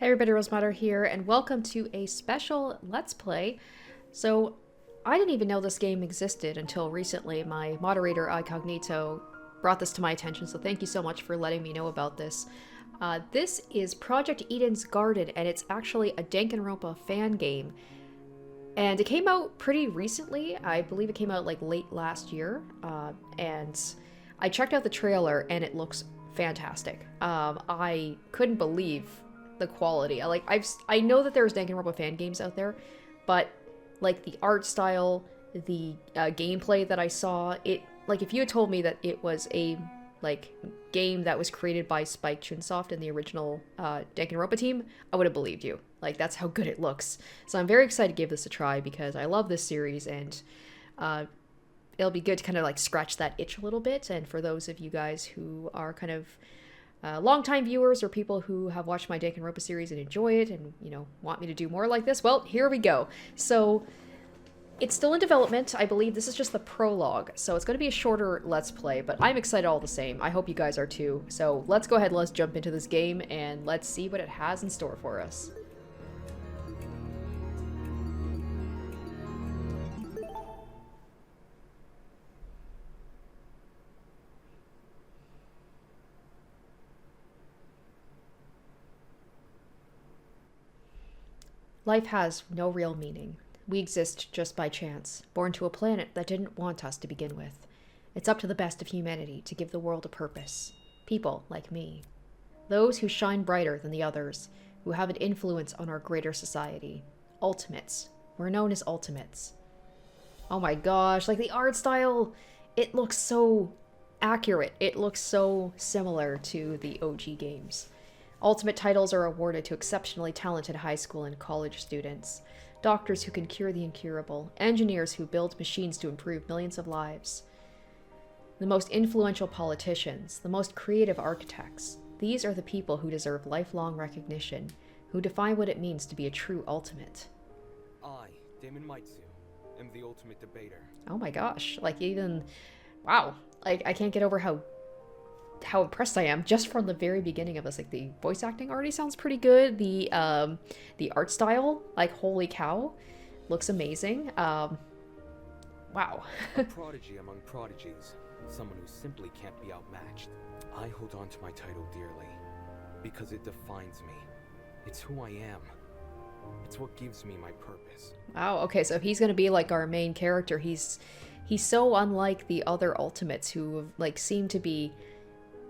Hey everybody, Rosemary here, and welcome to a special Let's Play. So, I didn't even know this game existed until recently. My moderator, Icognito, brought this to my attention, so thank you so much for letting me know about this. This is Project Eden's Garden, and it's actually a Danganronpa fan game. And it came out pretty recently. I believe it came out like late last year, and I checked out the trailer, and it looks fantastic. I couldn't believe the quality. I know that there's Danganronpa fan games out there, but like the art style, the gameplay that I saw, it like if you had told me that it was a like game that was created by Spike Chunsoft and the original Danganronpa team, I would have believed you. Like that's how good it looks. So I'm very excited to give this a try because I love this series and it'll be good to kind of like scratch that itch a little bit. And for those of you guys who are kind of longtime viewers or people who have watched my Danganronpa series and enjoy it and, you know, want me to do more like this, well, here we go. So, it's still in development. I believe this is just the prologue, so it's going to be a shorter Let's Play, but I'm excited all the same. I hope you guys are too. So, let's go ahead, let's jump into this game, and let's see what it has in store for us. Life has no real meaning. We exist just by chance, born to a planet that didn't want us to begin with. It's up to the best of humanity to give the world a purpose. People like me. Those who shine brighter than the others, who have an influence on our greater society. Ultimates. We're known as ultimates. Oh my gosh, like the art style, it looks so accurate. It looks so similar to the OG games. Ultimate titles are awarded to exceptionally talented high school and college students, doctors who can cure the incurable, engineers who build machines to improve millions of lives, the most influential politicians, the most creative architects. These are the people who deserve lifelong recognition, who define what it means to be a true ultimate. I, Damon Maitsu, am the ultimate debater. Oh my gosh, like even, wow, like I can't get over how impressed I am just from the very beginning of this. Like the voice acting already sounds pretty good. The art style, like holy cow, looks amazing. Wow. A prodigy among prodigies, someone who simply can't be outmatched. I hold on to my title dearly because it defines me. It's who I am. It's what gives me my purpose. Wow. Okay, so if he's gonna be like our main character, he's so unlike the other ultimates who like seem to be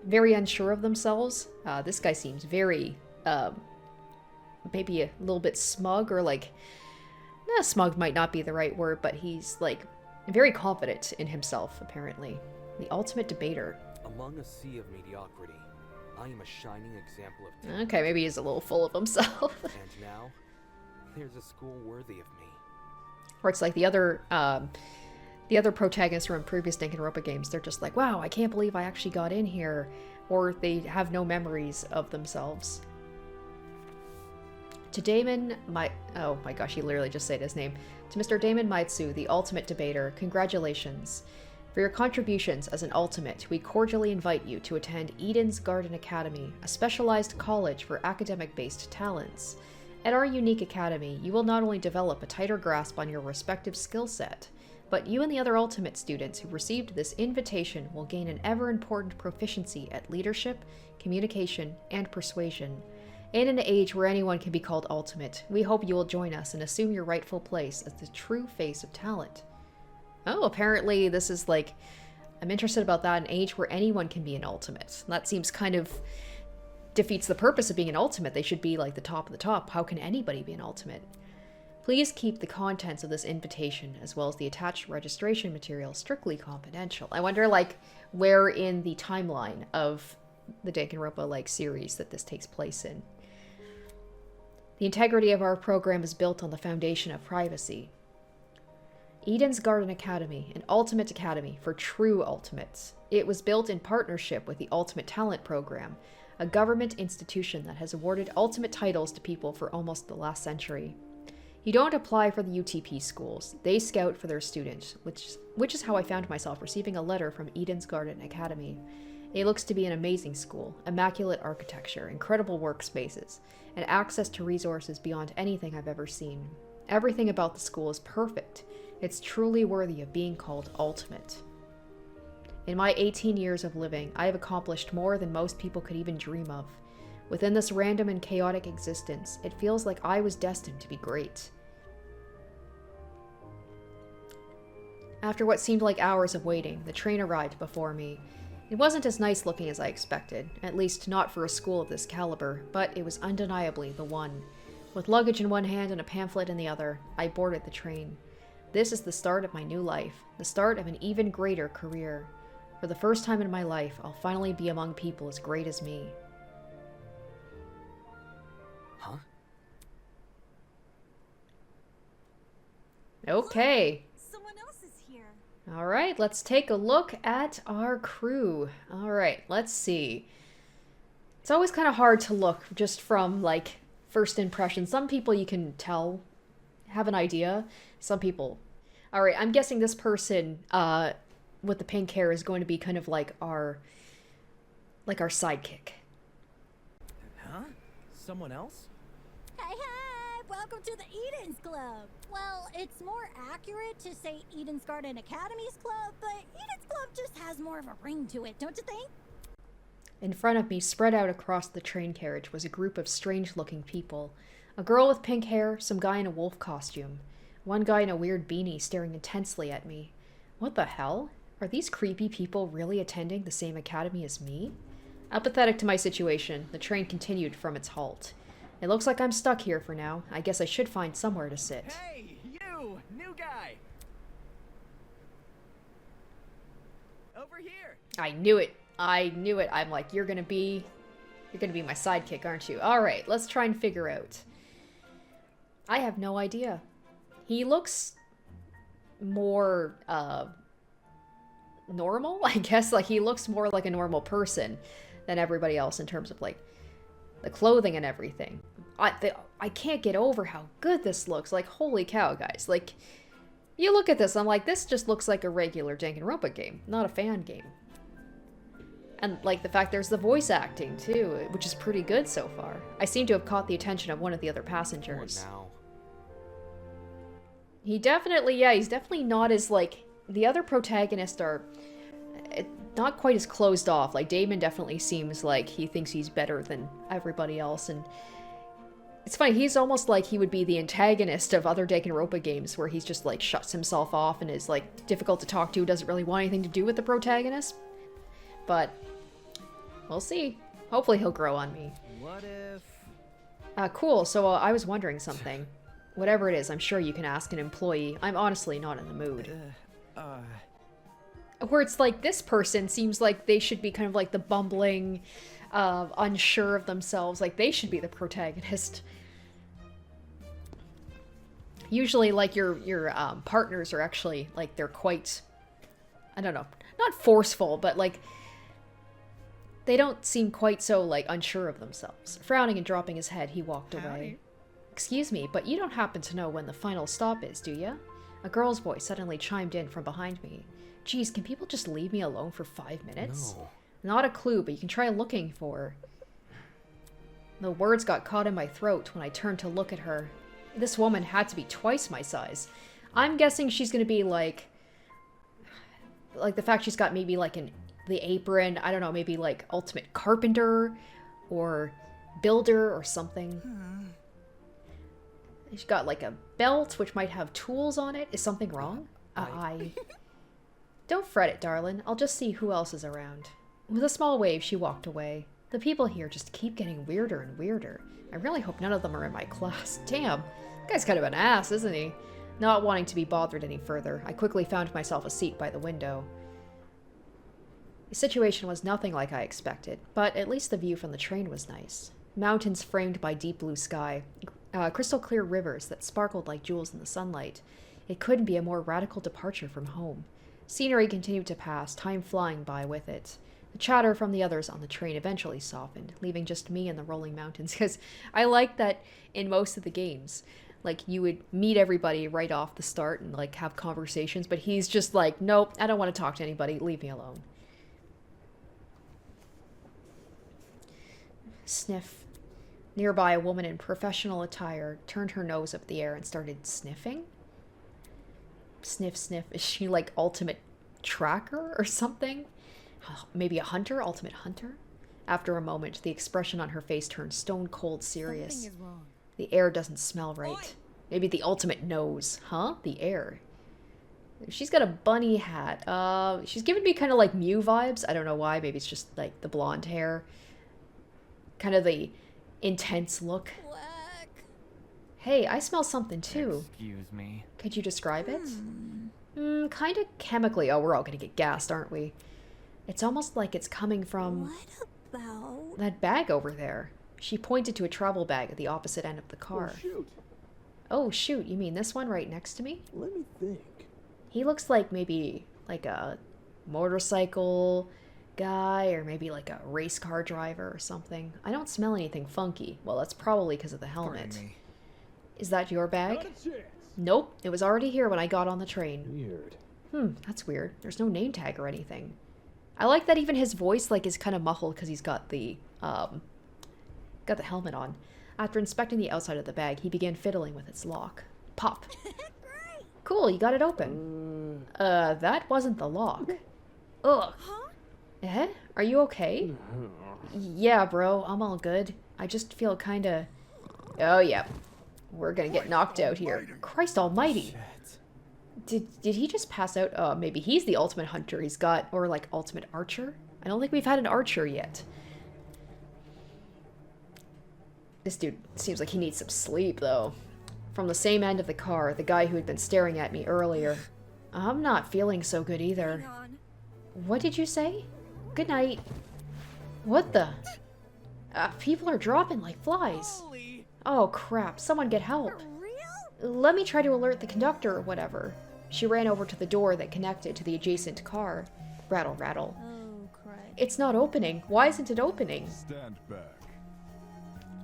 very unsure of themselves. This guy seems very, maybe a little bit smug, or like, smug might not be the right word, but he's like very confident in himself, apparently. The ultimate debater. Among a sea of mediocrity, I am a shining example of talent. Okay, maybe he's a little full of himself. And now, there's a school worthy of me. Or it's like the other protagonists from previous Danganronpa games, they're just like, wow, I can't believe I actually got in here. Or they have no memories of themselves. To Damon, oh my gosh, he literally just said his name. To Mr. Damon Maitsu, the ultimate debater, congratulations. For your contributions as an ultimate, we cordially invite you to attend Eden's Garden Academy, a specialized college for academic-based talents. At our unique academy, you will not only develop a tighter grasp on your respective skill set, but you and the other Ultimate students who received this invitation will gain an ever-important proficiency at leadership, communication, and persuasion. In an age where anyone can be called Ultimate, we hope you will join us and assume your rightful place as the true face of talent. Oh, apparently this is like, I'm interested about that, an age where anyone can be an Ultimate. That seems kind of defeats the purpose of being an Ultimate. They should be like the top of the top. How can anybody be an Ultimate? Please keep the contents of this invitation, as well as the attached registration material, strictly confidential. I wonder, like, where in the timeline of the Danganronpa, like, series that this takes place in. The integrity of our program is built on the foundation of privacy. Eden's Garden Academy, an ultimate academy for true ultimates. It was built in partnership with the Ultimate Talent Program, a government institution that has awarded ultimate titles to people for almost the last century. You don't apply for the UTP schools. They scout for their students, which is how I found myself receiving a letter from Eden's Garden Academy. It looks to be an amazing school, immaculate architecture, incredible workspaces, and access to resources beyond anything I've ever seen. Everything about the school is perfect. It's truly worthy of being called ultimate. In my 18 years of living, I have accomplished more than most people could even dream of. Within this random and chaotic existence, it feels like I was destined to be great. After what seemed like hours of waiting, the train arrived before me. It wasn't as nice looking as I expected, at least not for a school of this caliber, but it was undeniably the one. With luggage in one hand and a pamphlet in the other, I boarded the train. This is the start of my new life, the start of an even greater career. For the first time in my life, I'll finally be among people as great as me. Huh? Okay. Someone else is here. All right, let's take a look at our crew. All right, let's see. It's always kind of hard to look just from, like, first impression. Some people you can tell, have an idea. Some people... All right, I'm guessing this person with the pink hair is going to be kind of like our sidekick. Huh? Someone else? Hey, hey! Welcome to the Eden's Club. Well, it's more accurate to say Eden's Garden Academy's Club, but Eden's Club just has more of a ring to it, don't you think? In front of me, spread out across the train carriage, was a group of strange-looking people. A girl with pink hair, some guy in a wolf costume. One guy in a weird beanie staring intensely at me. What the hell? Are these creepy people really attending the same academy as me? Apathetic to my situation, the train continued from its halt. It looks like I'm stuck here for now. I guess I should find somewhere to sit. Hey, you! New guy! Over here! I knew it. I knew it. I'm like, you're gonna be my sidekick, aren't you? Alright, let's try and figure out. I have no idea. He looks more, normal, I guess. Like, he looks more like a normal person than everybody else in terms of, like, the clothing and everything. I can't get over how good this looks. Like, holy cow, guys. Like, you look at this, I'm like, this just looks like a regular Danganronpa game, not a fan game. And, like, the fact there's the voice acting, too, which is pretty good so far. I seem to have caught the attention of one of the other passengers. What now? He definitely, yeah, he's definitely not as, like, the other protagonists are not quite as closed off. Like, Damon definitely seems like he thinks he's better than everybody else, and it's funny, he's almost like he would be the antagonist of other Danganronpa games, where he's just, like, shuts himself off and is, like, difficult to talk to, doesn't really want anything to do with the protagonist. But we'll see. Hopefully he'll grow on me. What if... Cool, so I was wondering something. Whatever it is, I'm sure you can ask an employee. I'm honestly not in the mood. Where it's like, this person seems like they should be kind of like the bumbling, unsure of themselves. Like, they should be the protagonist. Usually, like, your partners are actually, like, they're quite, I don't know, not forceful, but, like, they don't seem quite so, like, unsure of themselves. Frowning and dropping his head, he walked away. Excuse me, but you don't happen to know when the final stop is, do ya? A girl's voice suddenly chimed in from behind me. Geez, can people just leave me alone for 5 minutes? No. Not a clue, but you can try looking for her. The words got caught in my throat when I turned to look at her. This woman had to be twice my size. I'm guessing she's gonna be like the fact she's got maybe like the apron, I don't know, maybe like ultimate carpenter or builder or something. She's got like a belt which might have tools on it. Is something wrong? Don't fret it, darling. I'll just see who else is around. With a small wave, she walked away. The people here just keep getting weirder and weirder. I really hope none of them are in my class. Damn, that guy's kind of an ass, isn't he? Not wanting to be bothered any further, I quickly found myself a seat by the window. The situation was nothing like I expected, but at least the view from the train was nice. Mountains framed by deep blue sky, crystal clear rivers that sparkled like jewels in the sunlight. It couldn't be a more radical departure from home. Scenery continued to pass, time flying by with it. The chatter from the others on the train eventually softened, leaving just me and the rolling mountains, because I like that in most of the games, like, you would meet everybody right off the start and, like, have conversations, but he's just like, nope, I don't want to talk to anybody, leave me alone. Sniff. Nearby, a woman in professional attire turned her nose up the air and started sniffing. Sniff, sniff. Is she like ultimate tracker or something? Maybe a hunter? Ultimate hunter? After a moment, the expression on her face turned stone cold serious. Something is wrong. The air doesn't smell right. Maybe the ultimate nose. Huh? The air. She's got a bunny hat. She's giving me kind of like Mew vibes. I don't know why. Maybe it's just like the blonde hair. Kind of the intense look. Quack. Hey, I smell something too. Excuse me. Could you describe it? Kind of chemically. Oh, we're all gonna get gassed, aren't we? It's almost like it's coming from What about? that bag over there. She pointed to a travel bag at the opposite end of the car. Oh, shoot. Oh, shoot. You mean this one right next to me? Let me think. He looks like maybe like a motorcycle guy or maybe like a race car driver or something. I don't smell anything funky. Well, that's probably because of the helmet. Pardon me. Is that your bag? Not a chance. Nope. It was already here when I got on the train. Weird. That's weird. There's no name tag or anything. I like that even his voice like is kind of muffled because he's got the helmet on. After inspecting the outside of the bag, he began fiddling with its lock. Pop. Great. Cool, you got it open. That wasn't the lock. Ugh. Huh? Eh? Are you okay? Yeah, bro, I'm all good. I just feel kinda... Oh, yeah. We're gonna get knocked out here. Christ almighty. Did he just pass out? Maybe he's the ultimate hunter. He's got... Or, like, ultimate archer? I don't think we've had an archer yet. This dude seems like he needs some sleep, though. From the same end of the car, the guy who had been staring at me earlier. I'm not feeling so good either. Hang on. What did you say? Good night. What the? People are dropping like flies. Holy! Oh crap, someone get help. For real? Let me try to alert the conductor or whatever. She ran over to the door that connected to the adjacent car. Rattle, rattle. Oh, crap. It's not opening. Why isn't it opening? Stand back.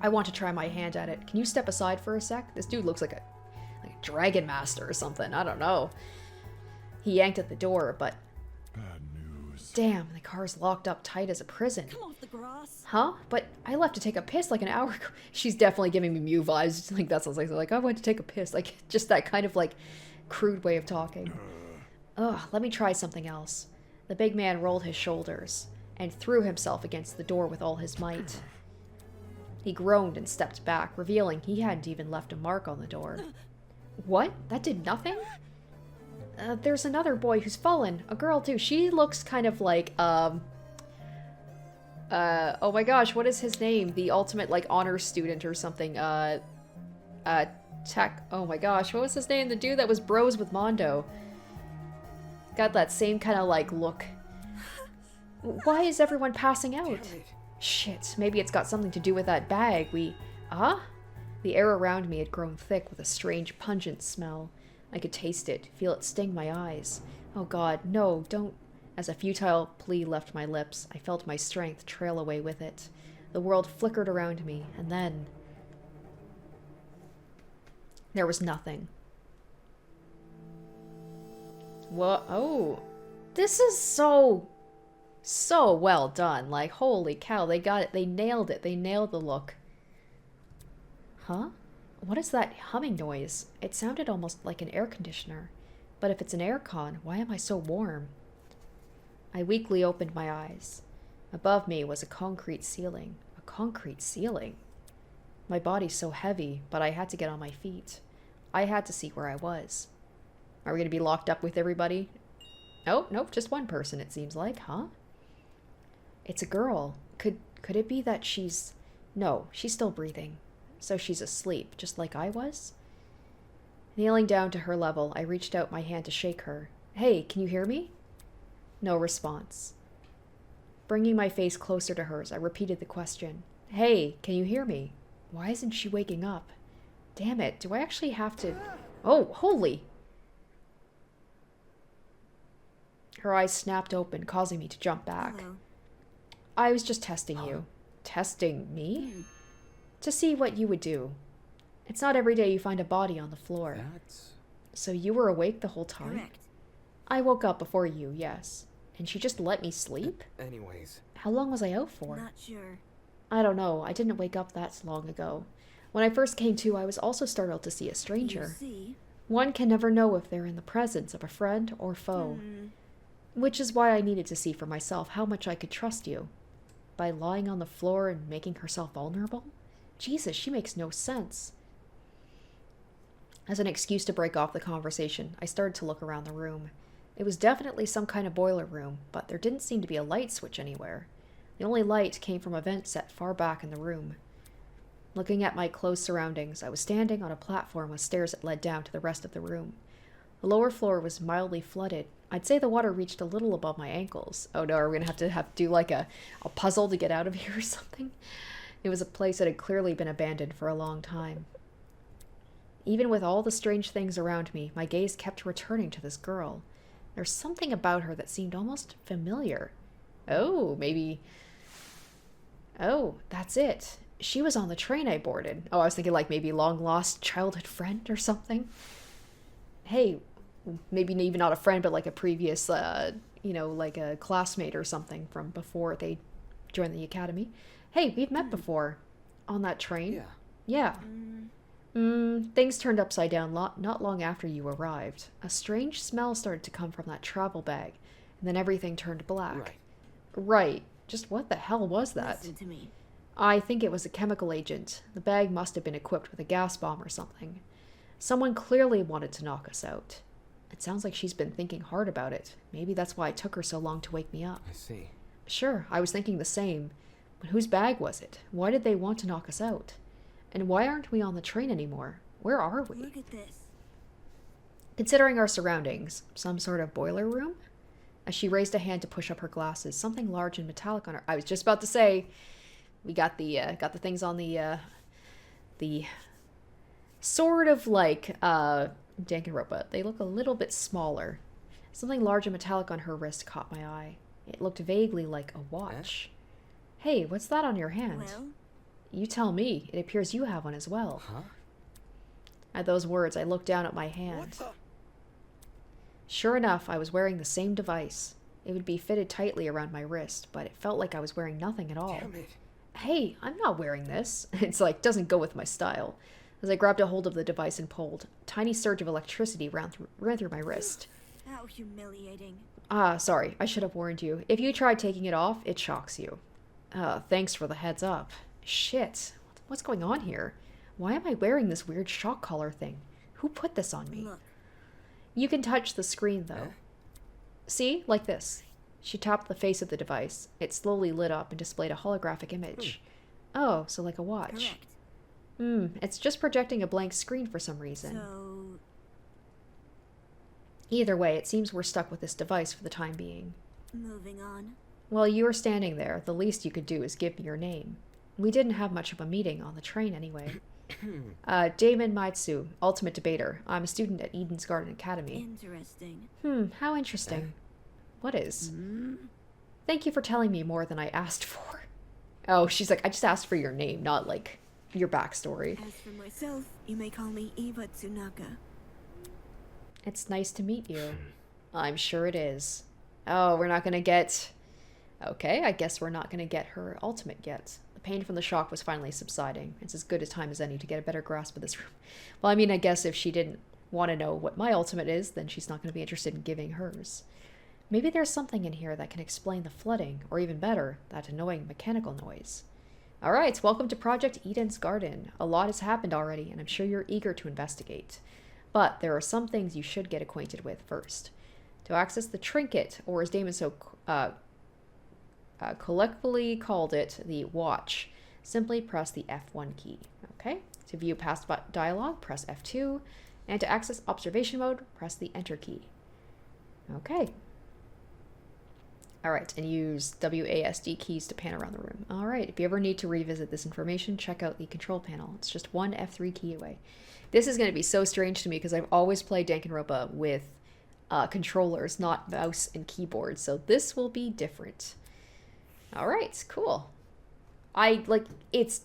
I want to try my hand at it. Can you step aside for a sec? This dude looks like a dragon master or something. I don't know. He yanked at the door, but... Bad news. Damn, the car's locked up tight as a prison. Come off the grass. Huh? But I left to take a piss like an hour ago. She's definitely giving me Mew vibes. Like that sounds like I went to take a piss. Like just that kind of like crude way of talking. Ugh, let me try something else. The big man rolled his shoulders and threw himself against the door with all his might. He groaned and stepped back, revealing he hadn't even left a mark on the door. What? That did nothing? There's another boy who's fallen. A girl too. She looks kind of like, oh my gosh, what is his name? The ultimate, like, honor student or something. Tech. Oh my gosh, what was his name? The dude that was bros with Mondo. Got that same kind of, like, look. Why is everyone passing out? Shit, maybe it's got something to do with that bag. The air around me had grown thick with a strange, pungent smell. I could taste it, feel it sting my eyes. Oh god, no, don't... As a futile plea left my lips, I felt my strength trail away with it. The world flickered around me, and then... There was nothing. What? Oh. This is so well done. Like, holy cow, they got it. They nailed it. They nailed the look. Huh? What is that humming noise? It sounded almost like an air conditioner. But if it's an aircon, why am I so warm? I weakly opened my eyes. Above me was a concrete ceiling. A concrete ceiling? My body's so heavy, but I had to get on my feet. I had to see where I was. Are we going to be locked up with everybody? Oh, nope, just one person it seems like, huh? It's a girl. Could it be that she's... No, she's still breathing. So she's asleep, just like I was? Kneeling down to her level, I reached out my hand to shake her. Hey, can you hear me? No response. Bringing my face closer to hers, I repeated the question. Hey, can you hear me? Why isn't she waking up? Damn it, do I actually have to... Oh, holy! Her eyes snapped open, causing me to jump back. Hello. I was just testing you. Testing me? To see what you would do. It's not every day you find a body on the floor. That's... So you were awake the whole time? Correct. I woke up before you, yes. And she just let me sleep? Anyways, How long was I out for? Not sure. I don't know, I didn't wake up that long ago. When I first came to, I was also startled to see a stranger. You see? One can never know if they're in the presence of a friend or foe. Which is why I needed to see for myself how much I could trust you. By lying on the floor and making herself vulnerable? Jesus, she makes no sense. As an excuse to break off the conversation, I started to look around the room. It was definitely some kind of boiler room, but there didn't seem to be a light switch anywhere. The only light came from a vent set far back in the room. Looking at my closed surroundings, I was standing on a platform with stairs that led down to the rest of the room. The lower floor was mildly flooded. I'd say the water reached a little above my ankles. Oh no, are we gonna have to do like a puzzle to get out of here or something? It was a place that had clearly been abandoned for a long time. Even with all the strange things around me, my gaze kept returning to this girl. There's something about her that seemed almost familiar. Oh, maybe... Oh, that's it. She was on the train I boarded. Oh, I was thinking like maybe long-lost childhood friend or something. Hey, maybe even not a friend, but like a previous, like a classmate or something from before they joined the academy. Hey, we've met before. On that train? Yeah. Things turned upside down not long after you arrived. A strange smell started to come from that travel bag, and then everything turned black. Right. Just what the hell was that? Listen to me. I think it was a chemical agent. The bag must have been equipped with a gas bomb or something. Someone clearly wanted to knock us out. It sounds like she's been thinking hard about it. Maybe that's why it took her so long to wake me up. I see. Sure, I was thinking the same. But whose bag was it? Why did they want to knock us out? And why aren't we on the train anymore? Where are we? Look at this. Considering our surroundings, some sort of boiler room? As she raised a hand to push up her glasses, something large and metallic on her... I was just about to say, we got the things on the sort of like, Danganronpa. They look a little bit smaller. Something large and metallic on her wrist caught my eye. It looked vaguely like a watch. Hey, what's that on your hand? Well? You tell me. It appears you have one as well. Huh? At those words, I looked down at my hand. Sure enough, I was wearing the same device. It would be fitted tightly around my wrist, but it felt like I was wearing nothing at all. Damn it. Hey, I'm not wearing this. It's like, doesn't go with my style. As I grabbed a hold of the device and pulled, a tiny surge of electricity ran through my wrist. How humiliating. Sorry, I should have warned you. If you try taking it off, it shocks you. Thanks for the heads up. Shit, what's going on here? Why am I wearing this weird shock collar thing? Who put this on me? Look. You can touch the screen, though. See? Like this. She tapped the face of the device. It slowly lit up and displayed a holographic image. Oh, so like a watch. Correct. It's just projecting a blank screen for some reason. So... Either way, it seems we're stuck with this device for the time being. moving on. While you were standing there, the least you could do is give me your name. We didn't have much of a meeting on the train anyway. Damon Maitsu, Ultimate Debater. I'm a student at Eden's Garden Academy. Interesting. How interesting. What is? Thank you for telling me more than I asked for. Oh, she's like, I just asked for your name, not like your backstory. As for myself, you may call me Eva Tsunaka. It's nice to meet you. I'm sure it is. Oh, we're not gonna get... Okay, I guess we're not gonna get her ultimate yet. The pain from the shock was finally subsiding. It's as good a time as any to get a better grasp of this room. Well, I mean, I guess if she didn't want to know what my ultimate is, then she's not going to be interested in giving hers. Maybe there's something in here that can explain the flooding, or even better, that annoying mechanical noise. Alright, welcome to Project Eden's Garden. A lot has happened already, and I'm sure you're eager to investigate. But there are some things you should get acquainted with first. To access the trinket, or as Damon so collectively called it, the watch, simply press the F1 key. Okay? To view past dialogue, press F2. And to access observation mode, press the Enter key. Okay. Alright, and use WASD keys to pan around the room. Alright, if you ever need to revisit this information, check out the control panel. It's just one F3 key away. This is going to be so strange to me because I've always played Danganronpa with controllers, not mouse and keyboard, so this will be different. Alright, cool. It's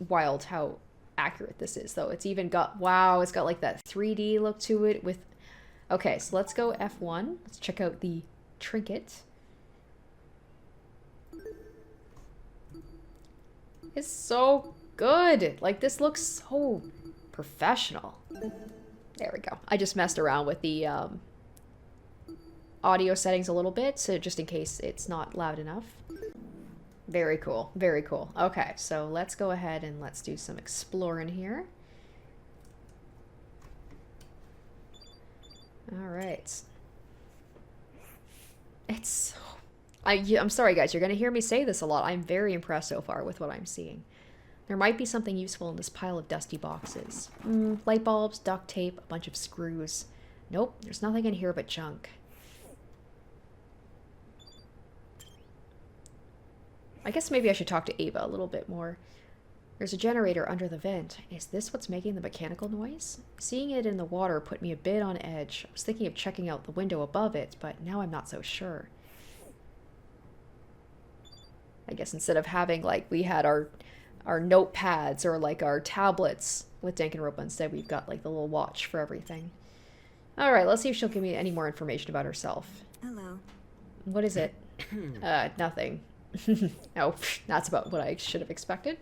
wild how accurate this is, though. It's even got, wow, it's got like that 3D look to it with... Okay, so let's go F1. Let's check out the trinket. is so good. Like, this looks so professional. There we go. I just messed around with the audio settings a little bit, so just in case it's not loud enough. Very cool. Very cool. Okay, so let's go ahead and let's do some exploring here. All right. It's... I'm sorry, guys. You're going to hear me say this a lot. I'm very impressed so far with what I'm seeing. There might be something useful in this pile of dusty boxes. Light bulbs, duct tape, a bunch of screws. Nope, there's nothing in here but junk. I guess maybe I should talk to Ava a little bit more. There's a generator under the vent. Is this what's making the mechanical noise? Seeing it in the water put me a bit on edge. I was thinking of checking out the window above it, but now I'm not so sure. I guess instead of having, like, we had our notepads or, like, our tablets with Danganronpa, instead we've got, like, the little watch for everything. Alright, let's see if she'll give me any more information about herself. Hello. What is it? Nothing. Oh, that's about what I should have expected.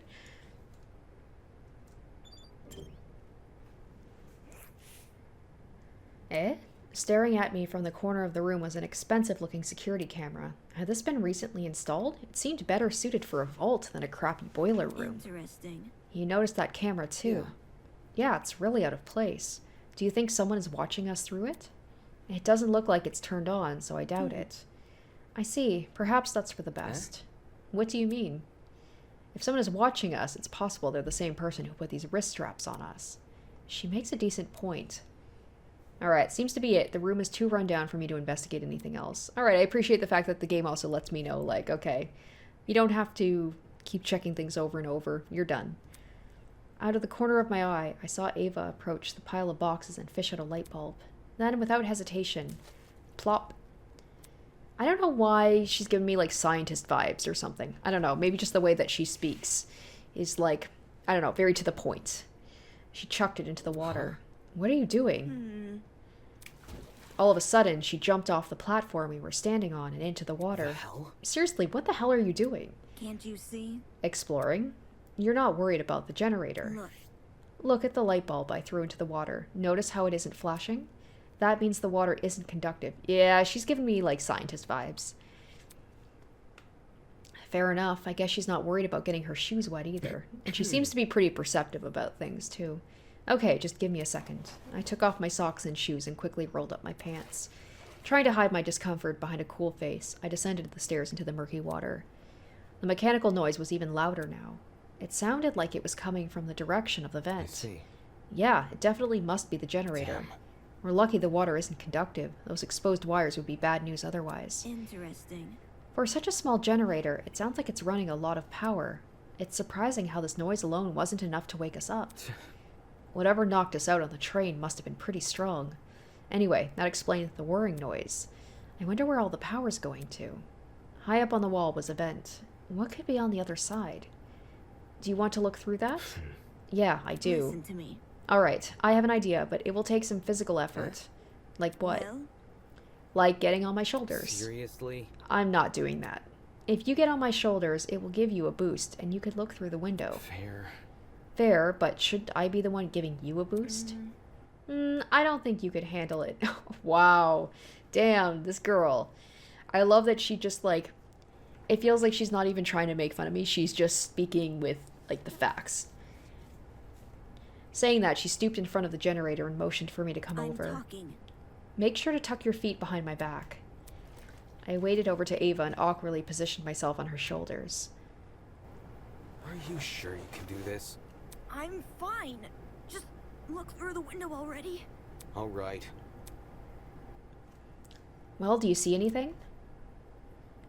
Eh? Staring at me from the corner of the room was an expensive-looking security camera. Had this been recently installed? It seemed better suited for a vault than a crappy boiler room. Interesting. You noticed that camera, too. Yeah, it's really out of place. Do you think someone is watching us through it? It doesn't look like it's turned on, so I doubt it. I see. Perhaps that's for the best. What do you mean? If someone is watching us, it's possible they're the same person who put these wrist straps on us. She makes a decent point. Alright, seems to be it. The room is too run down for me to investigate anything else. Alright, I appreciate the fact that the game also lets me know, like, okay, you don't have to keep checking things over and over. You're done. Out of the corner of my eye, I saw Ava approach the pile of boxes and fish out a light bulb. Then, without hesitation, plop. I don't know why she's giving me, like, scientist vibes or something. I don't know. Maybe just the way that she speaks is, like, I don't know, very to the point. She chucked it into the water. What are you doing? All of a sudden, she jumped off the platform we were standing on and into the water. The hell? Seriously, what the hell are you doing? Can't you see? Exploring? You're not worried about the generator. Look. Look at the light bulb I threw into the water. Notice how it isn't flashing? That means the water isn't conductive. Yeah, she's giving me, like, scientist vibes. Fair enough. I guess she's not worried about getting her shoes wet either. And she seems to be pretty perceptive about things, too. Okay, just give me a second. I took off my socks and shoes and quickly rolled up my pants. Trying to hide my discomfort behind a cool face, I descended the stairs into the murky water. The mechanical noise was even louder now. It sounded like it was coming from the direction of the vent. I see. Yeah, it definitely must be the generator. Damn. We're lucky the water isn't conductive. Those exposed wires would be bad news otherwise. Interesting. For such a small generator, it sounds like it's running a lot of power. It's surprising how this noise alone wasn't enough to wake us up. Whatever knocked us out on the train must have been pretty strong. Anyway, that explains the whirring noise. I wonder where all the power's going to. High up on the wall was a vent. What could be on the other side? Do you want to look through that? Yeah, I do. Listen to me. Alright, I have an idea, but it will take some physical effort. Like what? Well, Like getting on my shoulders. Seriously? I'm not doing that. If you get on my shoulders, it will give you a boost, and you could look through the window. Fair. Fair, but should I be the one giving you a boost? I don't think you could handle it. Wow. Damn, this girl. I love that she just, like... It feels like she's not even trying to make fun of me. She's just speaking with, like, the facts. Saying that, she stooped in front of the generator and motioned for me to come I'm over. talking. Make sure to tuck your feet behind my back. I waded over to Ava and awkwardly positioned myself on her shoulders. Are you sure you can do this? I'm fine. Just look through the window already. All right. Well, do you see anything?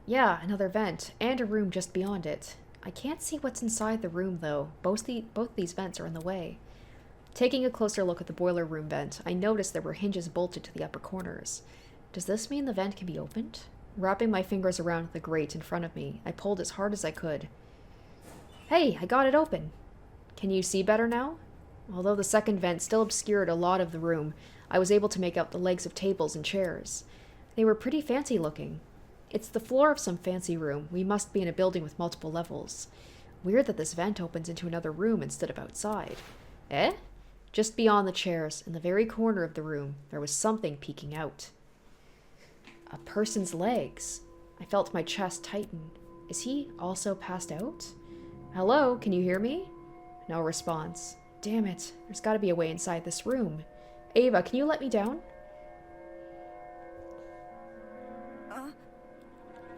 Yeah, another vent, and a room just beyond it. I can't see what's inside the room, though. Both these vents are in the way. Taking a closer look at the boiler room vent, I noticed there were hinges bolted to the upper corners. Does this mean the vent can be opened? Wrapping my fingers around the grate in front of me, I pulled as hard as I could. Hey, I got it open! Can you see better now? Although the second vent still obscured a lot of the room, I was able to make out the legs of tables and chairs. They were pretty fancy looking. It's the floor of some fancy room. We must be in a building with multiple levels. Weird that this vent opens into another room instead of outside. Eh? Just beyond the chairs, in the very corner of the room, there was something peeking out. A person's legs. I felt my chest tighten. Is he also passed out? Hello, can you hear me? No response. Damn it, there's gotta be a way inside this room. Ava, can you let me down?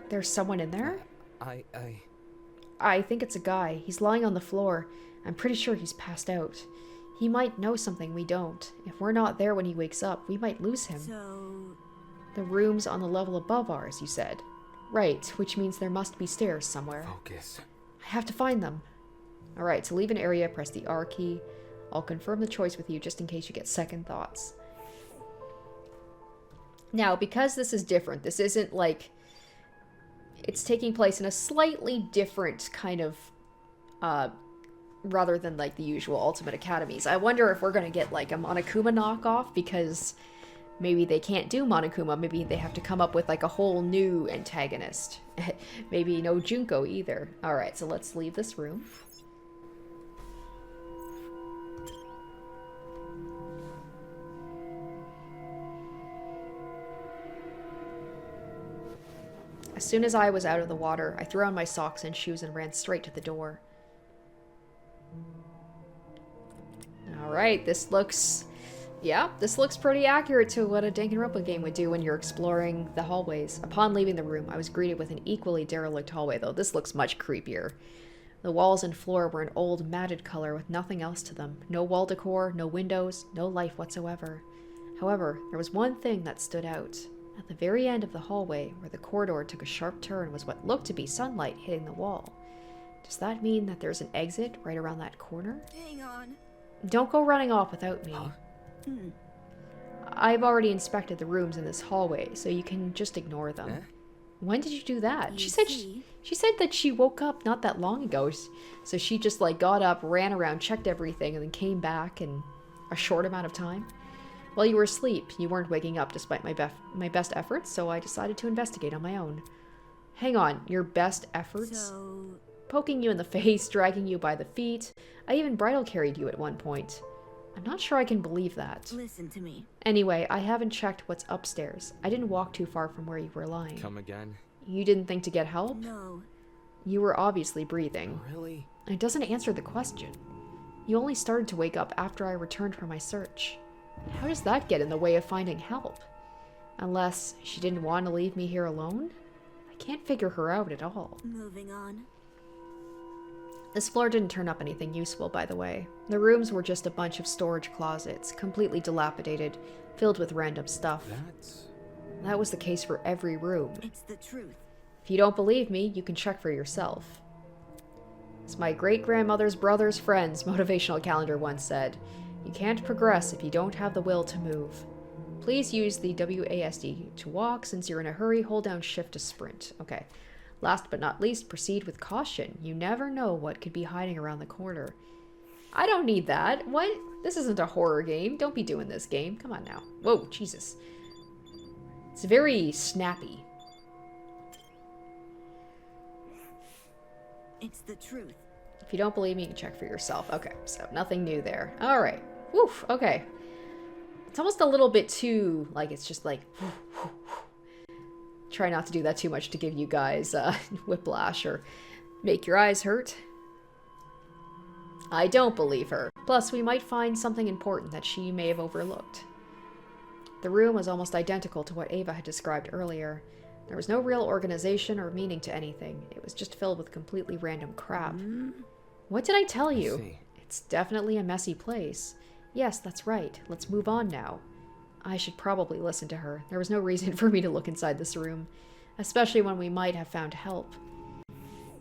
There's someone in there? I think it's a guy. He's lying on the floor. I'm pretty sure he's passed out. He might know something we don't. If we're not there when he wakes up, we might lose him. So... The room's on the level above ours, you said. Right, which means there must be stairs somewhere. Focus. I have to find them. Alright, to leave an area, press the R key. I'll confirm the choice with you just in case you get second thoughts. Now, because this is different, this isn't like... It's taking place in a slightly different kind of... rather than like the usual Ultimate Academies. I wonder if we're going to get like a Monokuma knockoff, because maybe they can't do Monokuma. Maybe they have to come up with like a whole new antagonist. Maybe no Junko either. Alright, so let's leave this room. As soon as I was out of the water, I threw on my socks and shoes and ran straight to the door. Alright, this looks... Yeah, this looks pretty accurate to what a Danganronpa game would do when you're exploring the hallways. Upon leaving the room, I was greeted with an equally derelict hallway, though this looks much creepier. The walls and floor were an old, matted color with nothing else to them. No wall decor, no windows, no life whatsoever. However, there was one thing that stood out. At the very end of the hallway, where the corridor took a sharp turn, was what looked to be sunlight hitting the wall. Does that mean that there's an exit right around that corner? Hang on. Don't go running off without me. I've already inspected the rooms in this hallway, so you can just ignore them. Eh? When did you do that? You She said see? she said that she woke up not that long ago, so she just like got up, ran around, checked everything, and then came back in a short amount of time. While you were asleep, you weren't waking up despite my best efforts, so I decided to investigate on my own. Hang on, your best efforts? So... Poking you in the face, dragging you by the feet. I even bridal carried you at one point. I'm not sure I can believe that. Listen to me. Anyway, I haven't checked what's upstairs. I didn't walk too far from where you were lying. Come again? You didn't think to get help? No. You were obviously breathing. Really? It doesn't answer the question. You only started to wake up after I returned from my search. How does that get in the way of finding help? Unless she didn't want to leave me here alone? I can't figure her out at all. Moving on. This floor didn't turn up anything useful, by the way. The rooms were just a bunch of storage closets, completely dilapidated, filled with random stuff. That was the case for every room. It's the truth. If you don't believe me, you can check for yourself. As my great-grandmother's brother's friend's motivational calendar once said, you can't progress if you don't have the will to move. Please use the WASD to walk. Since you're in a hurry, hold down shift to sprint. Okay. Last but not least, proceed with caution. You never know what could be hiding around the corner. I don't need that. What? This isn't a horror game. Don't be doing this game. Come on now. Whoa, Jesus. It's very snappy. It's the truth. If you don't believe me, you can check for yourself. Okay, so nothing new there. All right. Woof, okay. It's almost a little bit too, like, it's just like... Try not to do that too much to give you guys whiplash or make your eyes hurt. I don't believe her. Plus, we might find something important that she may have overlooked. The room was almost identical to what Ava had described earlier. There was no real organization or meaning to anything. It was just filled with completely random crap. What did I tell you? It's definitely a messy place. Yes, that's right. Let's move on now. I should probably listen to her. There was no reason for me to look inside this room, especially when we might have found help.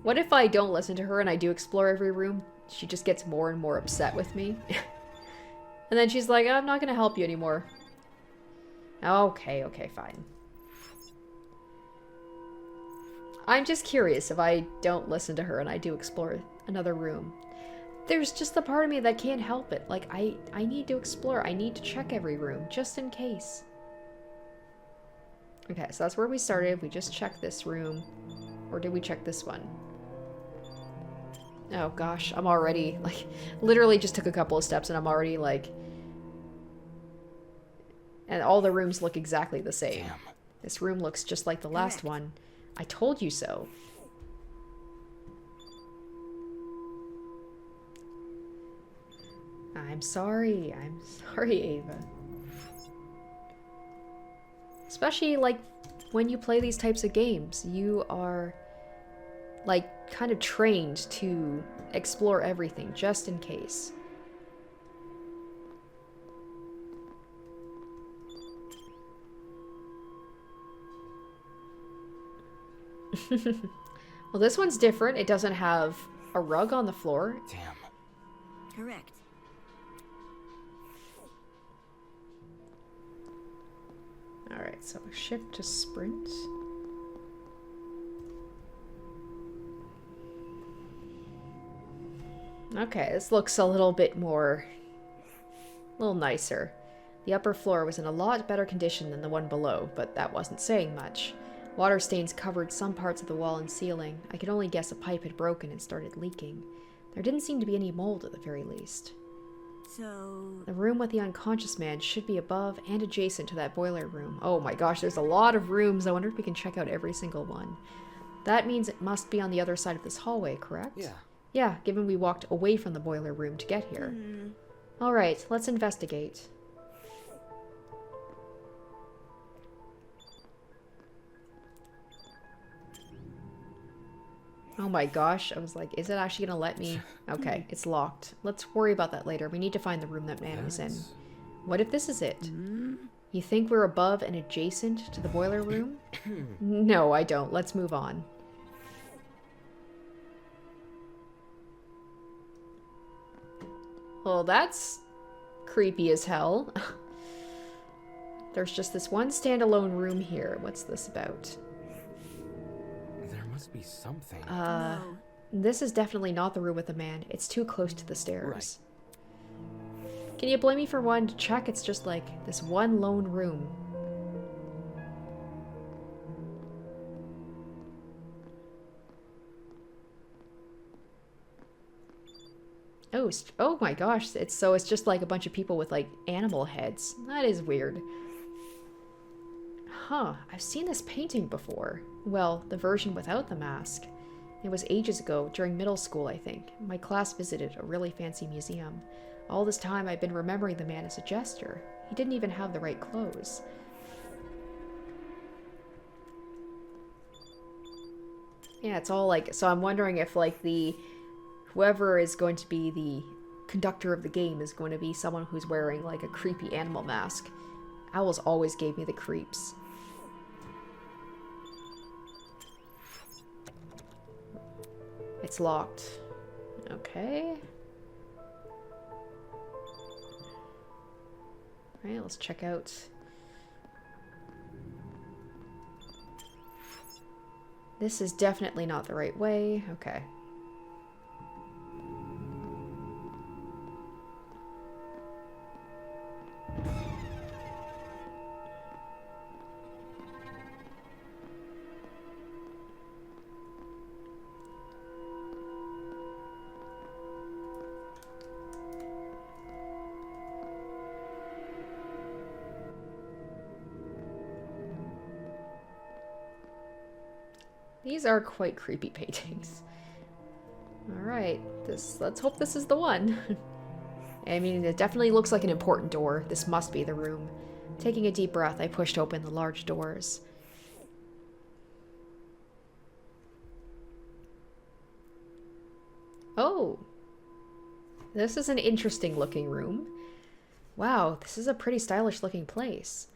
What if I don't listen to her and I do explore every room? She just gets more and more upset with me. And then she's like, I'm not going to help you anymore. Okay, fine. I'm just curious if I don't listen to her and I do explore another room. There's just the part of me that can't help it. Like, I need to explore. I need to check every room, just in case. Okay, so that's where we started. We just checked this room. Or did we check this one? Oh gosh, I'm already, like, literally just took a couple of steps and I'm already, like... And all the rooms look exactly the same. Damn. This room looks just like the last one. I told you so. I'm sorry. I'm sorry, Ava. Especially, like, when you play these types of games, you are, like, kind of trained to explore everything, just in case. Well, this one's different. It doesn't have a rug on the floor. Damn. Correct. Alright, so shift to sprint. Okay, this looks a little bit more... a little nicer. The upper floor was in a lot better condition than the one below, but that wasn't saying much. Water stains covered some parts of the wall and ceiling. I could only guess a pipe had broken and started leaking. There didn't seem to be any mold at the very least. So... The room with the unconscious man should be above and adjacent to that boiler room. Oh my gosh, there's a lot of rooms. I wonder if we can check out every single one. That means it must be on the other side of this hallway, correct? Yeah. Yeah, given we walked away from the boiler room to get here. Alright, let's investigate. Oh my gosh, I was like, is it actually gonna let me? Okay, it's locked. Let's worry about that later. We need to find the room that man was in. What if this is it? You think we're above and adjacent to the boiler room? No, I don't. Let's move on. Well, that's creepy as hell. There's just this one standalone room here. What's this about? There must be something. no. This is definitely not the room with the man. It's too close to the stairs. Can you blame me for wanting to check? It's just like this one lone room. Oh, oh my gosh. It's just like a bunch of people with like animal heads. That is weird. Huh, I've seen this painting before. Well, the version without the mask. It was ages ago, during middle school, I think. My class visited a really fancy museum. All this time I've been remembering the man as a jester. He didn't even have the right clothes. Yeah, it's all like... So I'm wondering if like whoever is going to be the conductor of the game is going to be someone who's wearing like a creepy animal mask. Owls always gave me the creeps. It's locked. Okay. Alright, let's check out. This is definitely not the right way. Okay. These are quite creepy paintings. Alright, let's hope this is the one. I mean, it definitely looks like an important door. This must be the room. Taking a deep breath, I pushed open the large doors. Oh! This is an interesting looking room. Wow, this is a pretty stylish looking place.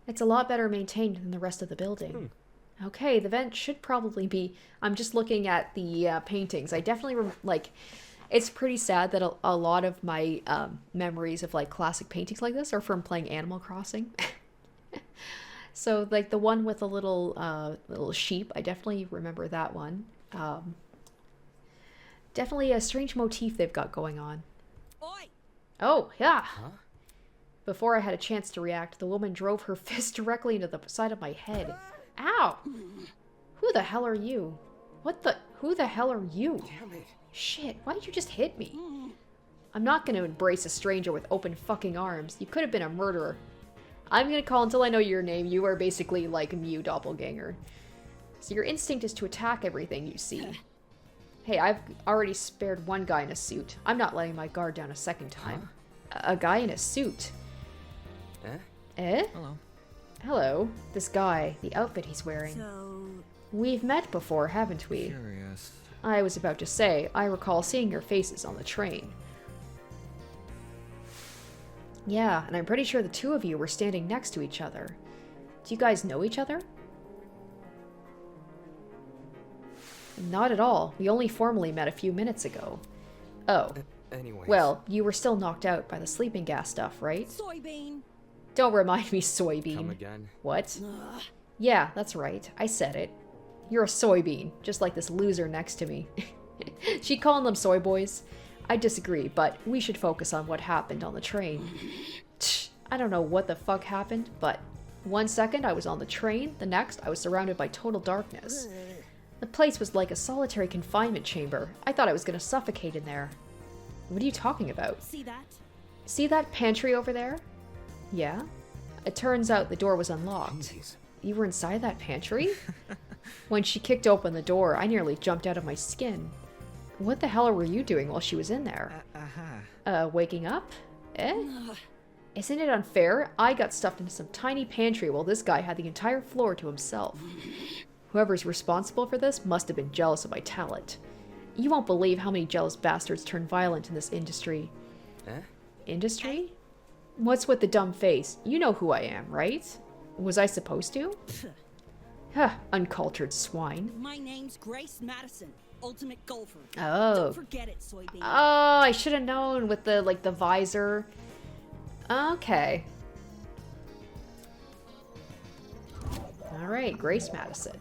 It's a lot better maintained than the rest of the building. Okay, the vent should probably be... I'm just looking at the paintings. I definitely, like... It's pretty sad that a lot of my memories of, like, classic paintings like this are from playing Animal Crossing. So, like, the one with the little sheep, I definitely remember that one. Definitely a strange motif they've got going on. Oi! Oh, yeah! Huh? Before I had a chance to react, the woman drove her fist directly into the side of my head. Ow! Who the hell are you? Who the hell are you? Damn it. Shit, why did you just hit me? I'm not gonna embrace a stranger with open fucking arms. You could have been a murderer. I'm gonna call until I know your name. You are basically like a Mew doppelganger. So your instinct is to attack everything you see. Hey, I've already spared one guy in a suit. I'm not letting my guard down a second time. A guy in a suit. Eh? Hello. Hello. This guy, the outfit he's wearing. So, We've met before, haven't we? Curious. I was about to say, I recall seeing your faces on the train. Yeah, and I'm pretty sure the two of you were standing next to each other. Do you guys know each other? Not at all. We only formally met a few minutes ago. Oh. Anyways. Well, you were still knocked out by the sleeping gas stuff, right? Soybean. Don't remind me, soybean. Come again? What? Yeah, that's right. I said it. You're a soybean, just like this loser next to me. She calling them soy boys? I disagree, but we should focus on what happened on the train. I don't know what the fuck happened, but 1 second I was on the train, the next I was surrounded by total darkness. The place was like a solitary confinement chamber. I thought I was gonna suffocate in there. What are you talking about? see that? See that pantry over there? Yeah? It turns out the door was unlocked. Jeez. You were inside that pantry? When she kicked open the door, I nearly jumped out of my skin. What the hell were you doing while she was in there? Waking up? Eh? Isn't it unfair? I got stuffed into some tiny pantry while this guy had the entire floor to himself. Whoever's responsible for this must have been jealous of my talent. You won't believe how many jealous bastards turn violent in this industry. Industry? What's with the dumb face? You know who I am, right? Was I supposed to? Huh, uncultured swine. My name's Grace Madison, ultimate golfer. Oh. Don't forget it, Soybean. Oh, I should have known with the, like, the visor. Okay. Alright, Grace Madison.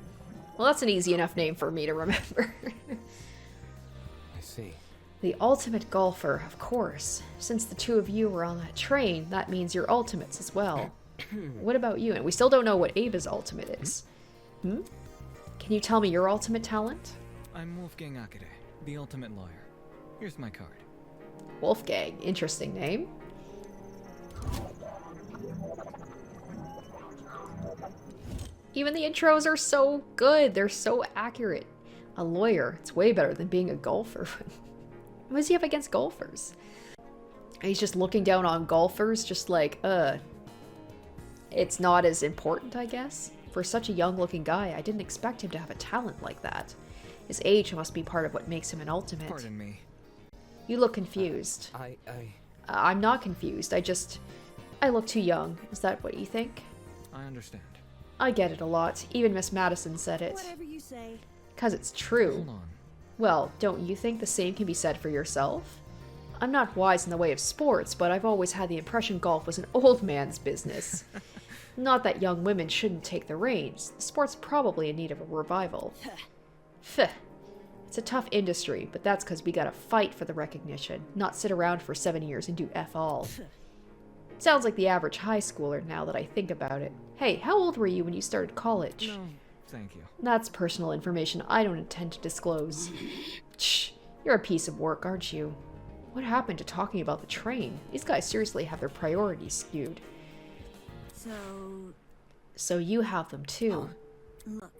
Well, that's an easy enough name for me to remember. I see. The ultimate golfer, of course. Since the two of you were on that train, that means you're ultimates as well. What about you? And we still don't know what Ava's ultimate is. Hmm? Can you tell me your ultimate talent? I'm Wolfgang Akere, the ultimate lawyer. Here's my card. Wolfgang. Interesting name. Even the intros are so good. They're so accurate. A lawyer. It's way better than being a golfer. What does he have against golfers? He's just looking down on golfers, just like, it's not as important, I guess. For such a young-looking guy, I didn't expect him to have a talent like that. His age must be part of what makes him an ultimate. Pardon me. You look confused. I'm not confused. I look too young. Is that what you think? I understand. I get it a lot. Even Miss Madison said it. Whatever you say. 'Cause it's true. Hold on. Well, don't you think the same can be said for yourself? I'm not wise in the way of sports, but I've always had the impression golf was an old man's business. Not that young women shouldn't take the reins. The sport's probably in need of a revival. Pfft. It's a tough industry, but that's because we gotta fight for the recognition, not sit around for 7 years and do F all. Sounds like the average high schooler now that I think about it. Hey, how old were you when you started college? No, thank you. That's personal information I don't intend to disclose. Shh, you're a piece of work, aren't you? What happened to talking about the train? These guys seriously have their priorities skewed. So you have them too. Look.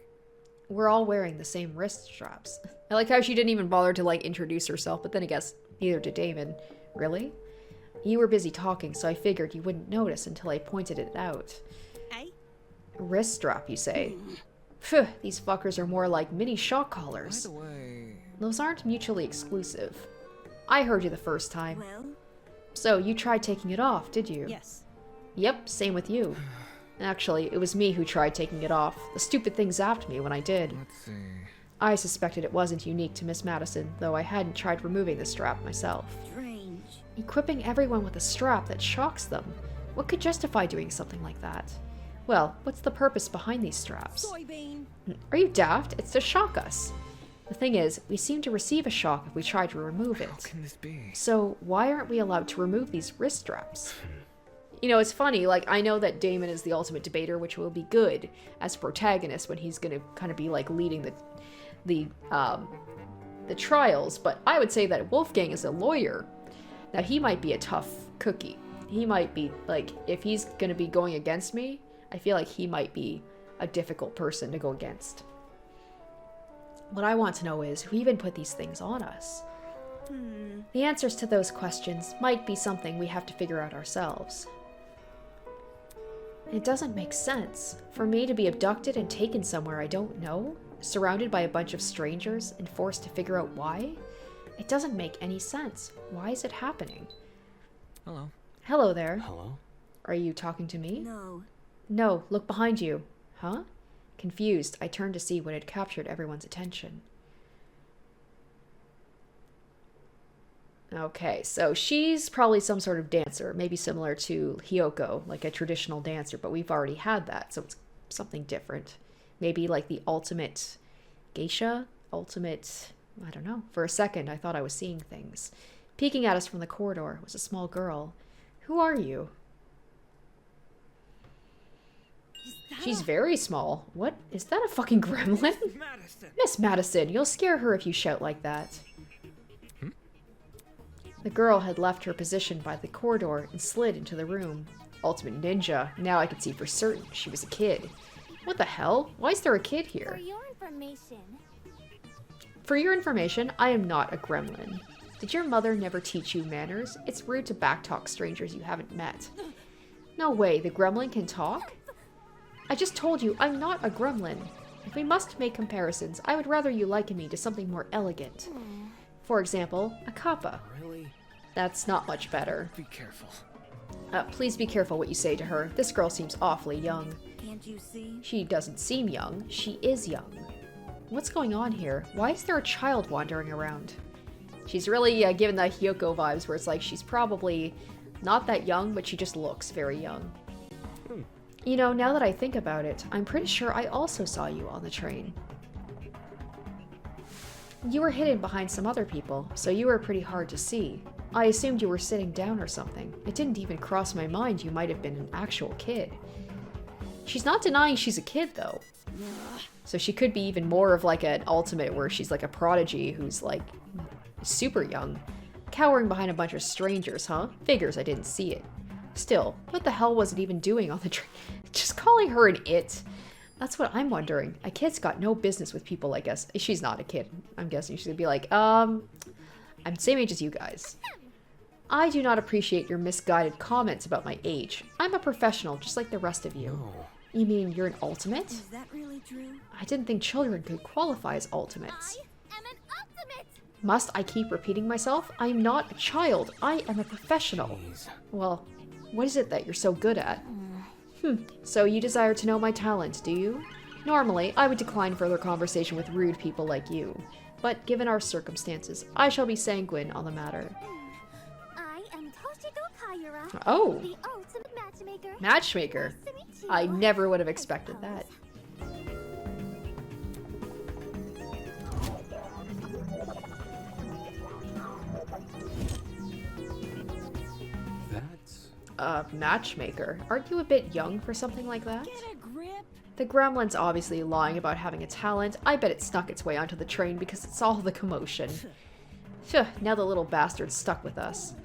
We're all wearing the same wrist straps. I like how she didn't even bother to, like, introduce herself, but then I guess neither did Damon. Really? You were busy talking, so I figured you wouldn't notice until I pointed it out. Hey? Wrist strap, you say? Phew, these fuckers are more like mini shock By collars. the way, Those aren't mutually exclusive. I heard you the first time. Well, So you tried taking it off, did you? yes. Yep, same with you. Actually, it was me who tried taking it off. The stupid thing zapped me when I did. let's see. I suspected it wasn't unique to Miss Madison, though I hadn't tried removing the strap myself. Strange. Equipping everyone with a strap that shocks them. What could justify doing something like that? Well, what's the purpose behind these straps? Soybean. Are you daft? It's to shock us. The thing is, we seem to receive a shock if we try to remove How it. can this be? So why aren't we allowed to remove these wrist straps? You know, it's funny, like, I know that Damon is the ultimate debater, which will be good as protagonist when he's gonna kind of be, like, leading the the trials, but I would say that Wolfgang is a lawyer. Now, he might be a tough cookie. He might be, like, if he's gonna be going against me, I feel like he might be a difficult person to go against. What I want to know is, who even put these things on us? The answers to those questions might be something we have to figure out ourselves. It doesn't make sense for me to be abducted and taken somewhere I don't know, surrounded by a bunch of strangers and forced to figure out why. It doesn't make any sense. Why is it happening? Hello. Hello there. Hello? Are you talking to me? No. No, look behind you. Huh? Confused, I turned to see what had captured everyone's attention. Okay, so she's probably some sort of dancer, maybe similar to Hyoko, like a traditional dancer, but we've already had that, so it's something different. Maybe like the ultimate geisha? Ultimate... I don't know. For a second, I thought I was seeing things. Peeking at us from the corridor was a small girl. Who are you? She's very small. What? Is that a fucking gremlin? Madison. Miss Madison, you'll scare her if you shout like that. The girl had left her position by the corridor and slid into the room. Ultimate ninja. Now I could see for certain she was a kid. What the hell? Why is there a kid For here? your information, For your information, I am not a gremlin. Did your mother never teach you manners? It's rude to backtalk strangers you haven't met. No way, the gremlin can talk? I just told you, I'm not a gremlin. If we must make comparisons, I would rather you liken me to something more elegant. For example, a kappa. Really? That's not much better. Be careful. Please be careful what you say to her. This girl seems awfully young. Can't you see? She doesn't seem young. She is young. What's going on here? Why is there a child wandering around? She's really giving the Hyoko vibes where it's like she's probably not that young, but she just looks very young. You know, now that I think about it, I'm pretty sure I also saw you on the train. You were hidden behind some other people, so you were pretty hard to see. I assumed you were sitting down or something. It didn't even cross my mind you might have been an actual kid. She's not denying she's a kid, though. So she could be even more of like an ultimate where she's like a prodigy who's like super young. Cowering behind a bunch of strangers, huh? Figures I didn't see it. Still, what the hell was it even doing on the train? Just calling her an it. That's what I'm wondering. A kid's got no business with people like us. She's not a kid. I'm guessing she's gonna be like, I'm the same age as you guys. I do not appreciate your misguided comments about my age. I'm a professional, just like the rest of you. No. You mean you're an ultimate? Is that really true? I didn't think children could qualify as ultimates. I am an ultimate. Must I keep repeating myself? I'm not a child. I am a professional. Jeez. Well, what is it that you're so good at? So you desire to know my talent, do you? Normally, I would decline further conversation with rude people like you. But given our circumstances, I shall be sanguine on the matter. I am Toshiko Kaira, Oh, the ultimate matchmaker. matchmaker. Nice to meet you. I never would have expected that. That's... Matchmaker. Aren't you a bit young for something like that? Get a grip. The gremlin's obviously lying about having a talent. I bet it snuck its way onto the train because it's all the commotion. Phew, now the little bastard's stuck with us.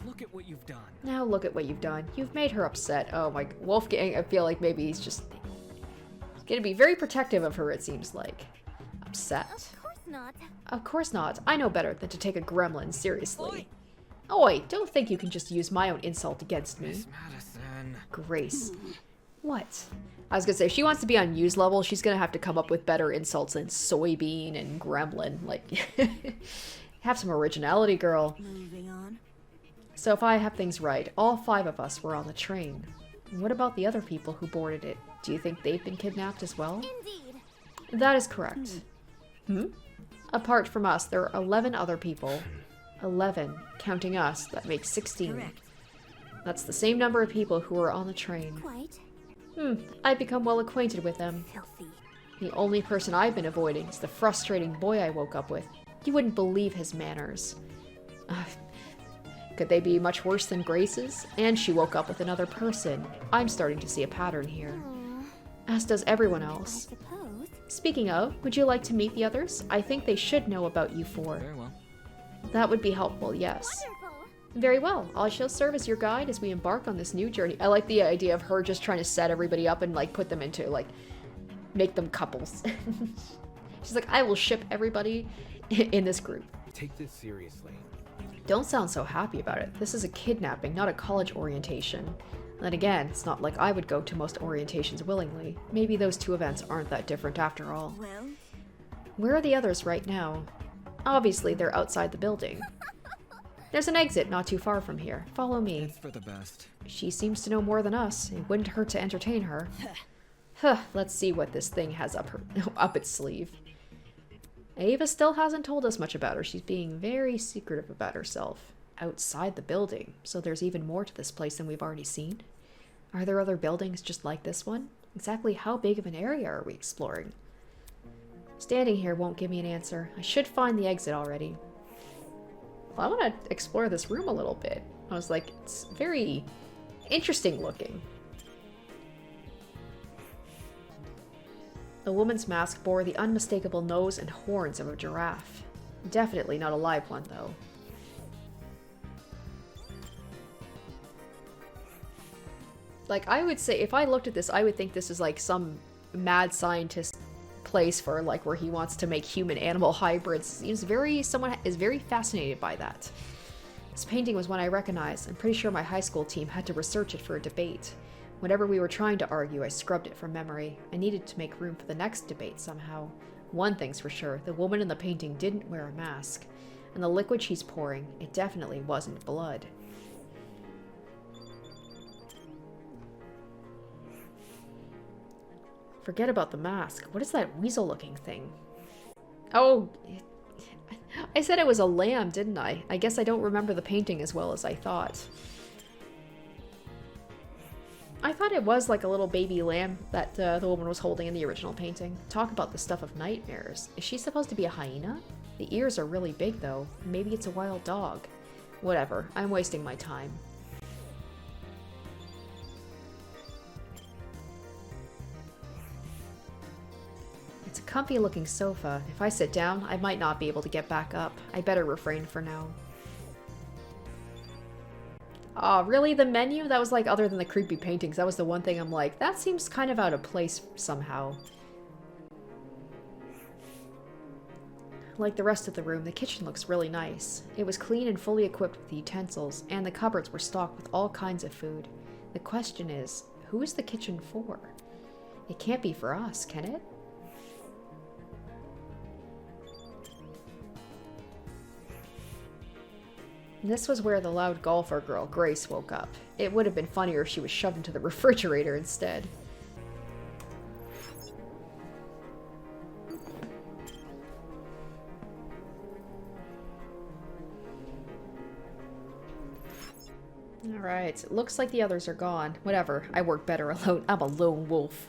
Look at what you've done. Now look at what you've done. You've made her upset. Oh my... Wolfgang, I feel like maybe he's just... gonna be very protective of her, it seems like. Upset? Of course not. Of course not. I know better than to take a gremlin seriously. Oi, don't think you can just use my own insult against me. Miss Madison. Grace. What? I was gonna say, if she wants to be on U's level, she's gonna have to come up with better insults than soybean and gremlin. Like, have some originality, girl. Moving on. So if I have things right, all 5 of us were on the train. What about the other people who boarded it? Do you think they've been kidnapped as well? Indeed. That is correct. Apart from us, there are 11 other people. 11, counting us, that makes 16. Correct. That's the same number of people who were on the train. Quite I've become well acquainted with them. filthy. The only person I've been avoiding is the frustrating boy I woke up with. You wouldn't believe his manners. Could they be much worse than Grace's? And she woke up with another person. I'm starting to see a pattern here. As does everyone I else. suppose. Speaking of, would you like to meet the others? I think they should know about you four. Very well. That would be helpful, yes. Wonderful. Very well. I shall serve as your guide as we embark on this new journey. I like the idea of her just trying to set everybody up and, like, put them into, like, make them couples. She's like, I will ship everybody in this group. Take this seriously. Don't sound so happy about it. This is a kidnapping, not a college orientation. Then again, it's not like I would go to most orientations willingly. Maybe those two events aren't that different after all. Well, Where are the others right now? Obviously, they're outside the building. There's an exit not too far from here. Follow me. It's for the best. She seems to know more than us. It wouldn't hurt to entertain her. Huh, let's see what this thing has up its sleeve. Ava still hasn't told us much about her. She's being very secretive about herself. Outside the building, so there's even more to this place than we've already seen. Are there other buildings just like this one? Exactly how big of an area are we exploring? Standing here won't give me an answer. I should find the exit already. Well, I want to explore this room a little bit. I was like, it's very interesting looking. The woman's mask bore the unmistakable nose and horns of a giraffe. Definitely not a live one, though. Like, I would say, if I looked at this, I would think this is like some mad scientist place for, like, where he wants to make human-animal hybrids. Someone is very fascinated by that. This painting was one I recognized. I'm pretty sure my high school team had to research it for a debate. Whenever we were trying to argue, I scrubbed it from memory. I needed to make room for the next debate somehow. One thing's for sure, the woman in the painting didn't wear a mask. And the liquid she's pouring, it definitely wasn't blood. Forget about the mask. What is that weasel-looking thing? Oh, I said it was a lamb, didn't I? I guess I don't remember the painting as well as I thought. I thought it was like a little baby lamb that the woman was holding in the original painting. Talk about the stuff of nightmares. Is she supposed to be a hyena? The ears are really big, though. Maybe it's a wild dog. Whatever. I'm wasting my time. It's a comfy-looking sofa. If I sit down, I might not be able to get back up. I better refrain for now. Oh, really? The menu? That was like, other than the creepy paintings, that was the one thing I'm like, that seems kind of out of place somehow. Like the rest of the room, the kitchen looks really nice. It was clean and fully equipped with utensils, and the cupboards were stocked with all kinds of food. The question is, who is the kitchen for? It can't be for us, can it? This was where the loud golfer girl, Grace, woke up. It would have been funnier if she was shoved into the refrigerator instead. Alright, it looks like the others are gone. Whatever, I work better alone. I'm a lone wolf.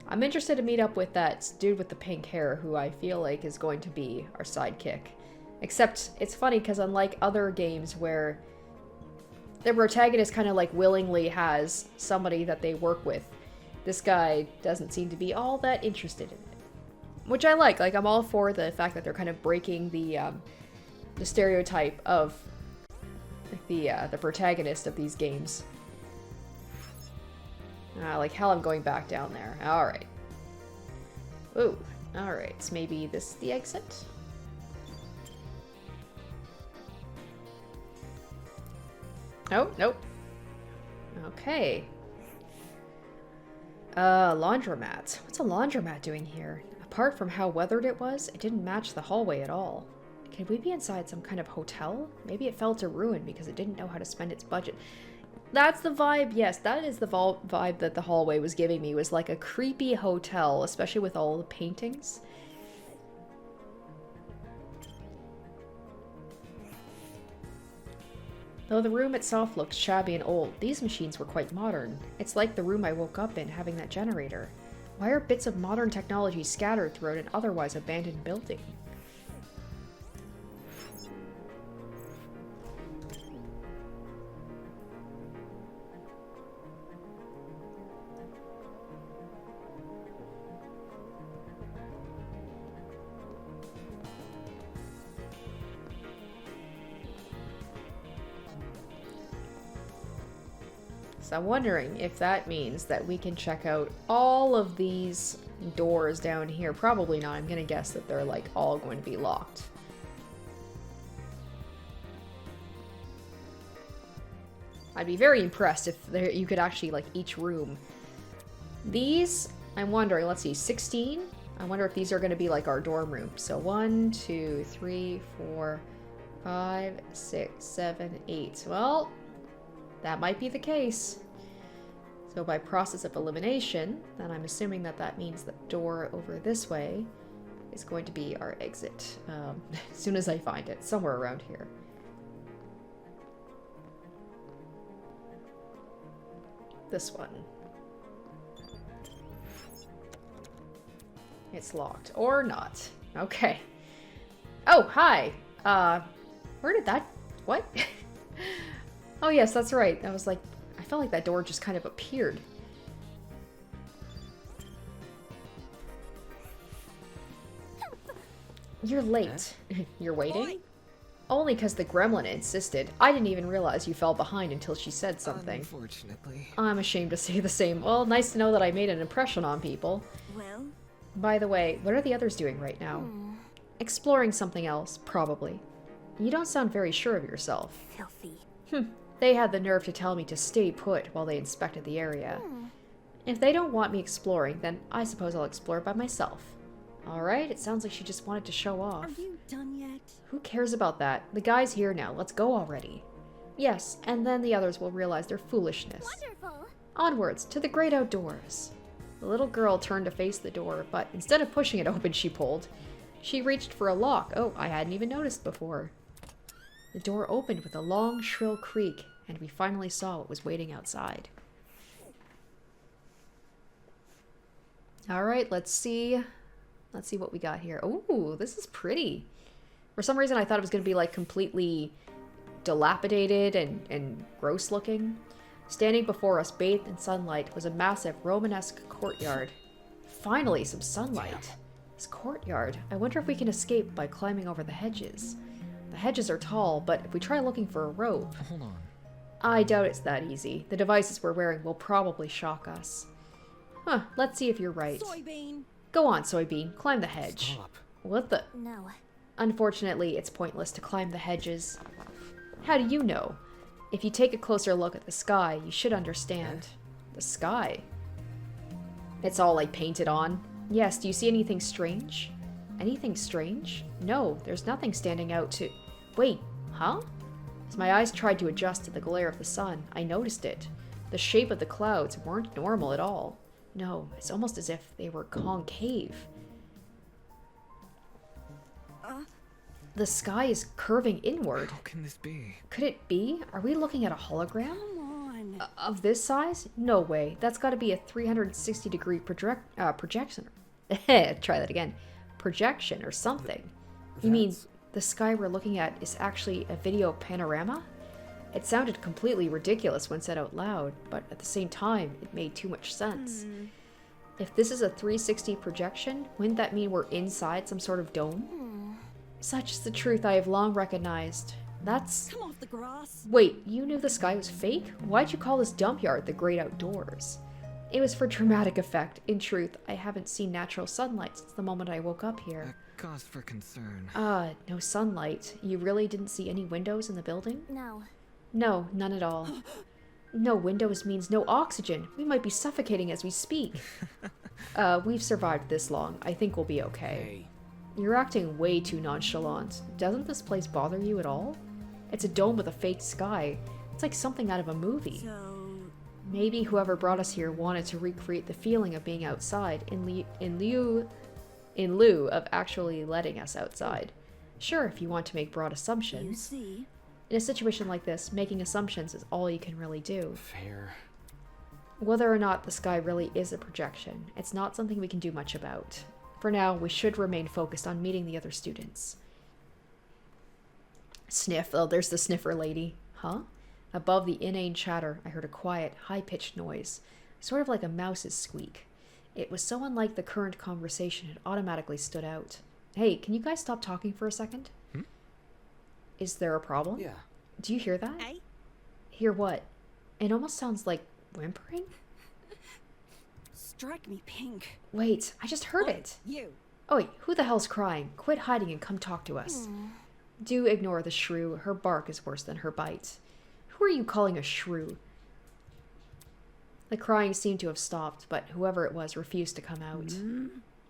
I'm interested to meet up with that dude with the pink hair who I feel like is going to be our sidekick. Except, it's funny because unlike other games where the protagonist kind of like willingly has somebody that they work with, this guy doesn't seem to be all that interested in it. Which I like. Like, I'm all for the fact that they're kind of breaking the stereotype of the protagonist of these games. Like hell, I'm going back down there. Alright. Ooh, alright. So maybe this is the exit? Oh, nope. Okay. Laundromat. What's a laundromat doing here? Apart from how weathered it was, it didn't match the hallway at all. Could we be inside some kind of hotel? Maybe it fell to ruin because it didn't know how to spend its budget. That's the vibe, yes, that is the vibe that the hallway was giving me, was like a creepy hotel, especially with all the paintings. Though the room itself looked shabby and old, these machines were quite modern. It's like the room I woke up in having that generator. Why are bits of modern technology scattered throughout an otherwise abandoned building? So I'm wondering if that means that we can check out all of these doors down here. Probably not. I'm gonna guess that they're like all going to be locked. I'd be very impressed if you could actually like each room. These, I'm wondering, let's see, 16? I wonder if these are going to be like our dorm room. So 1, 2, 3, 4, 5, 6, 7, 8. Well, that might be the case. So by process of elimination, then I'm assuming that that means the door over this way is going to be our exit. As soon as I find it, somewhere around here. This one. It's locked. Or not. Okay. Oh, hi! Where did that... What? Oh yes, that's right. I was like... I felt like that door just kind of appeared. You're late. You're waiting? Only because the gremlin insisted. I didn't even realize you fell behind until she said something. Unfortunately. I'm ashamed to say the same. Well, nice to know that I made an impression on people. Well, By the way, what are the others doing right now? Exploring something else, probably. You don't sound very sure of yourself. filthy. They had the nerve to tell me to stay put while they inspected the area. If they don't want me exploring, then I suppose I'll explore by myself. Alright, it sounds like she just wanted to show off. Are you done yet? Who cares about that? The guy's here now, let's go already. Yes, and then the others will realize their foolishness. Wonderful. Onwards, to the great outdoors. The little girl turned to face the door, but instead of pushing it open, she pulled. She reached for a lock. Oh, I hadn't even noticed before. The door opened with a long, shrill creak, and we finally saw what was waiting outside. Alright, let's see. Let's see what we got here. Ooh, this is pretty. For some reason, I thought it was going to be, like, completely dilapidated and gross looking. Standing before us, bathed in sunlight, was a massive Romanesque courtyard. Finally, some sunlight. This courtyard. I wonder if we can escape by climbing over the hedges. The hedges are tall, but if we try looking for a rope... Hold on. I doubt it's that easy. The devices we're wearing will probably shock us. Huh, let's see if you're right. Soybean. Go on, Soybean. Climb the hedge. Stop. What the... No. Unfortunately, it's pointless to climb the hedges. How do you know? If you take a closer look at the sky, you should understand. The sky? It's all, like, painted on. Yes, do you see anything strange? Anything strange? No, there's nothing standing out to... Wait, huh? As my eyes tried to adjust to the glare of the sun, I noticed it. The shape of the clouds weren't normal at all. No, it's almost as if they were concave. The sky is curving inward. How can this be? Could it be? Are we looking at a hologram? Come on. Of this size? No way. That's got to be a 360-degree projection. Try that again. Projection or something. You mean the sky we're looking at is actually a video panorama? It sounded completely ridiculous when said out loud, but at the same time, it made too much sense. If this is a 360 projection, wouldn't that mean we're inside some sort of dome? Such is the truth I have long recognized. That's... Come off the grass. Wait, you knew the sky was fake? Why'd you call this dump yard the great outdoors? It was for dramatic effect. In truth, I haven't seen natural sunlight since the moment I woke up here. A cause for concern. No sunlight. You really didn't see any windows in the building? No. No, none at all. No windows means no oxygen. We might be suffocating as we speak. We've survived this long. I think we'll be okay. Hey, You're acting way too nonchalant. Doesn't this place bother you at all? It's a dome with a fake sky. It's like something out of a movie. So, Maybe whoever brought us here wanted to recreate the feeling of being outside in lieu of actually letting us outside. Sure, if you want to make broad you assumptions. see, In a situation like this, making assumptions is all you can really do. fair. Whether or not the sky really is a projection, it's not something we can do much about. For now, we should remain focused on meeting the other students. Sniff. Oh, there's the sniffer lady. Huh? Above the inane chatter, I heard a quiet, high-pitched noise, sort of like a mouse's squeak. It was so unlike the current conversation it automatically stood out. Hey, can you guys stop talking for a second? Is there a problem? Yeah. Do you hear that? hey, Hear what? It almost sounds like whimpering? Strike me pink. Wait, I just heard it. You. Oh wait, who the hell's crying? Quit hiding and come talk to us. Do ignore the shrew. Her bark is worse than her bite. Who are you calling a shrew? The crying seemed to have stopped, but whoever it was refused to come out.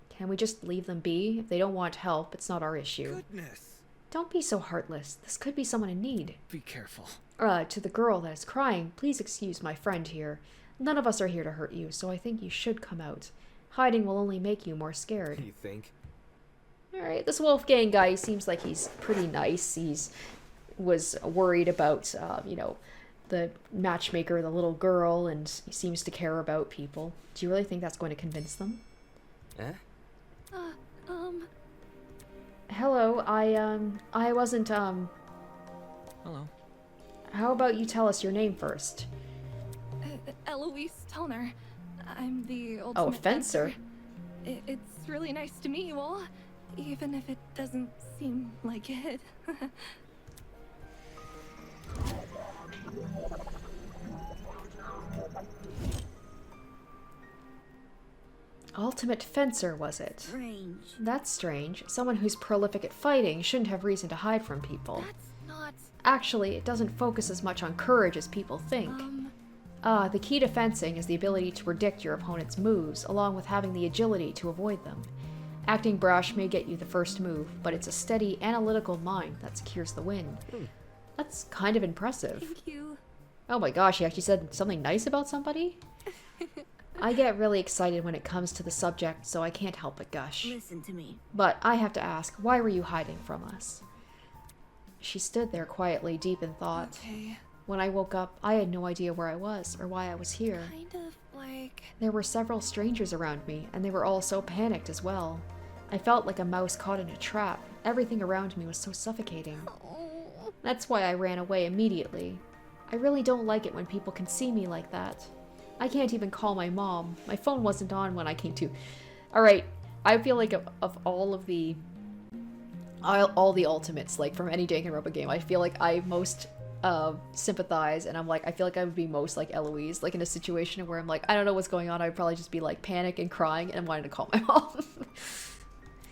Can we just leave them be? If they don't want help, it's not our issue. Goodness. Don't be so heartless. This could be someone in need. Be careful. To the girl that is crying, please excuse my friend here. None of us are here to hurt you, so I think you should come out. Hiding will only make you more scared. You think? Alright, this Wolfgang guy seems like he's pretty nice. Was worried about, you know, the matchmaker, the little girl, and he seems to care about people. Do you really think that's going to convince them? Eh? Hello, I wasn't, Hello. How about you tell us your name first? Eloise Tellner. I'm the ultimate Oh, fencer. It's really nice to meet you all, even if it doesn't seem like it. Ultimate fencer, was it? Strange. That's strange. Someone who's prolific at fighting shouldn't have reason to hide from people. That's not... Actually, it doesn't focus as much on courage as people think. The key to fencing is the ability to predict your opponent's moves, along with having the agility to avoid them. Acting brash may get you the first move, but it's a steady, analytical mind that secures the win. That's kind of impressive. Thank you. Oh my gosh, he actually said something nice about somebody? I get really excited when it comes to the subject, so I can't help but gush. Listen to me. But I have to ask, why were you hiding from us? She stood there quietly, deep in thought. Okay. When I woke up, I had no idea where I was or why I was here. Kind of like... There were several strangers around me, and they were all so panicked as well. I felt like a mouse caught in a trap. Everything around me was so suffocating. Oh. That's why I ran away immediately. I really don't like it when people can see me like that. I can't even call my mom. My phone wasn't on when I came to. Alright, I feel like of all of the... all the ultimates, like, from any Danganronpa game, I feel like I most sympathize, and I'm like, I feel like I would be most like Eloise, like in a situation where I'm like, I don't know what's going on, I'd probably just be like panic and crying and wanting to call my mom.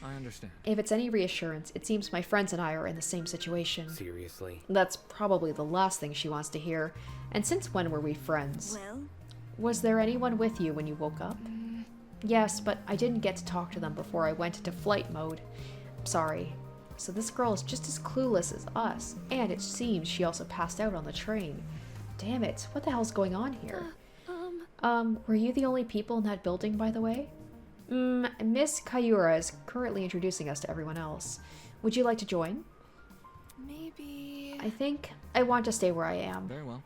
I understand. If it's any reassurance, it seems my friends and I are in the same situation. Seriously? That's probably the last thing she wants to hear. And since when were we friends? Well, Was there anyone with you when you woke up? Yes, but I didn't get to talk to them before I went into flight mode. I'm sorry. So this girl is just as clueless as us, and it seems she also passed out on the train. Damn it, what the hell's going on here? Were you the only people in that building, by the way? Miss Kayura is currently introducing us to everyone else. Would you like to join? Maybe... I think I want to stay where I am. Very well.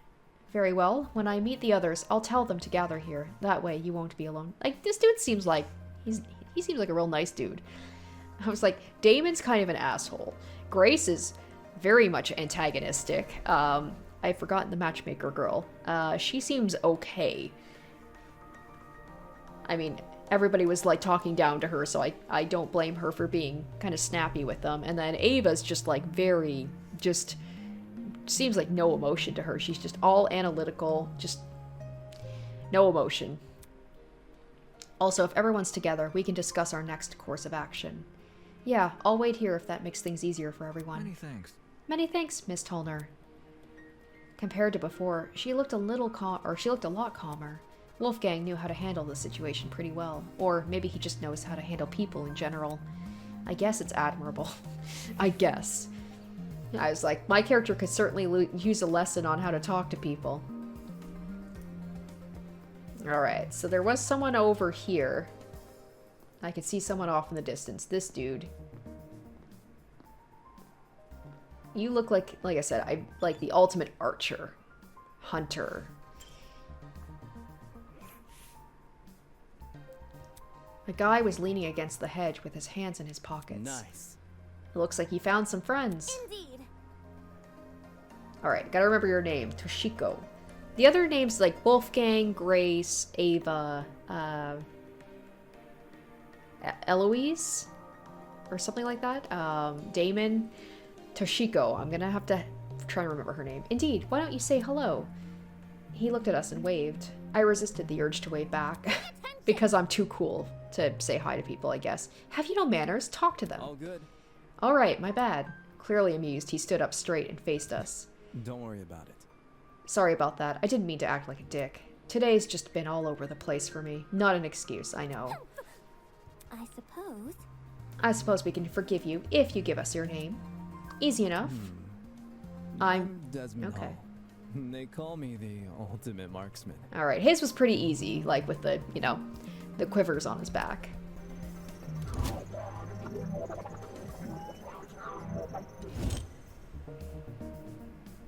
Very well. When I meet the others, I'll tell them to gather here. That way you won't be alone. Like, this dude seems like... he seems like a real nice dude. I was like, Damon's kind of an asshole. Grace is very much antagonistic. I've forgotten the matchmaker girl. She seems okay. I mean, everybody was like talking down to her, so I don't blame her for being kind of snappy with them. And then Ava's just like very, just seems like no emotion to her. She's just all analytical, just no emotion. Also, if everyone's together, we can discuss our next course of action. Yeah, I'll wait here if that makes things easier for everyone. Many thanks. Many thanks, Miss Tolner. Compared to before, she looked a lot calmer. Wolfgang knew how to handle the situation pretty well, or maybe he just knows how to handle people in general. I guess it's admirable. I guess. I was like, my character could certainly use a lesson on how to talk to people. Alright, so there was someone over here. I could see someone off in the distance. This dude. You look like I said, I like the ultimate archer. Hunter. The guy was leaning against the hedge with his hands in his pockets. Nice. It looks like he found some friends. Indeed. Alright, gotta remember your name. Toshiko. The other names like Wolfgang, Grace, Ava, Eloise? Or something like that. Damon. Toshiko. I'm gonna have to try and remember her name. Indeed, why don't you say hello? He looked at us and waved. I resisted the urge to wave back. Because I'm too cool to say hi to people, I guess. Have you no manners? Talk to them. All good. Alright, my bad. Clearly amused, he stood up straight and faced us. Don't worry about it. Sorry about that. I didn't mean to act like a dick. Today's just been all over the place for me. Not an excuse, I know. I suppose we can forgive you if you give us your name. Easy enough. I'm Desmond okay. Hall. They call me the ultimate marksman. Alright, his was pretty easy, like with the, you know, the quivers on his back.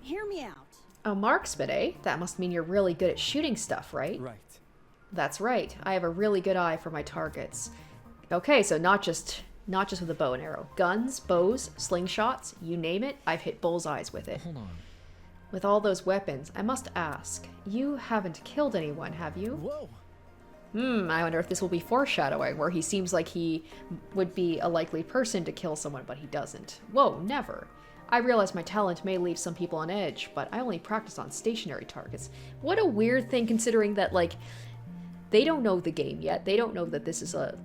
Hear me out. A marksman, eh? That must mean you're really good at shooting stuff, right? Right. That's right. I have a really good eye for my targets. Okay, so not just with a bow and arrow. Guns, bows, slingshots, you name it, I've hit bullseyes with it. Hold on. With all those weapons, I must ask, you haven't killed anyone, have you? Whoa! I wonder if this will be foreshadowing, where he seems like he would be a likely person to kill someone, but he doesn't. Whoa, never. I realize my talent may leave some people on edge, but I only practice on stationary targets. What a weird thing, considering that, like, they don't know the game yet. They don't know that this is a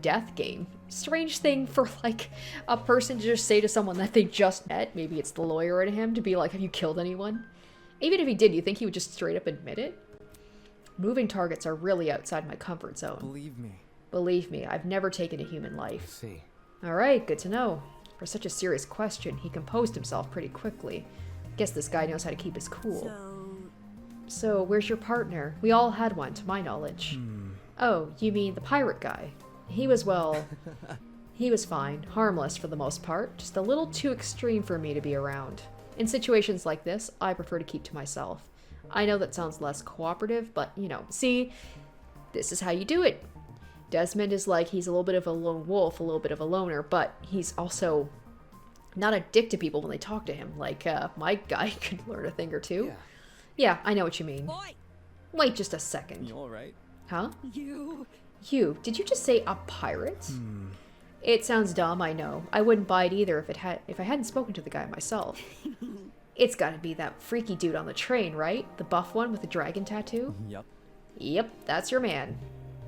death game. Strange thing for, like, a person to just say to someone that they just met. Maybe it's the lawyer in him to be like, have you killed anyone? Even if he did, you think he would just straight up admit it? Moving targets are really outside my comfort zone. Believe me. Believe me, I've never taken a human I life. see. Alright, good to know. For such a serious question, he composed himself pretty quickly. Guess this guy knows how to keep his cool. So, where's your partner? We all had one, to my knowledge. Oh, you mean the pirate guy? He was, well... he was fine. Harmless for the most part. Just a little too extreme for me to be around. In situations like this, I prefer to keep to myself. I know that sounds less cooperative, but, you know, see, this is how you do it. Desmond is like, he's a little bit of a lone wolf, a little bit of a loner, but he's also not a dick to people when they talk to him. Like, my guy could learn a thing or two. Yeah. Yeah, I know what you mean. Boy, Wait just a second. You alright? Huh? you. You, did you just say a pirate? It sounds dumb, I know. I wouldn't buy it either if I hadn't spoken to the guy myself. It's gotta be that freaky dude on the train, right? The buff one with the dragon tattoo? Yup. Yep, that's your man.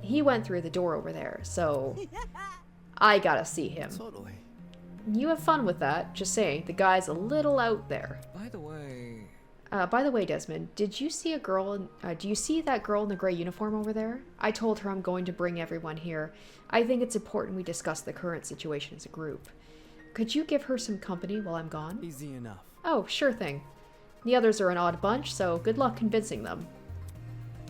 He went through the door over there, so I gotta see him. Totally. You have fun with that. Just saying, the guy's a little out there. By the way, Desmond, did you see a girl? Do you see that girl in the gray uniform over there? I told her I'm going to bring everyone here. I think it's important we discuss the current situation as a group. Could you give her some company while I'm gone? easy enough. Oh, sure thing. The others are an odd bunch, so good luck convincing them.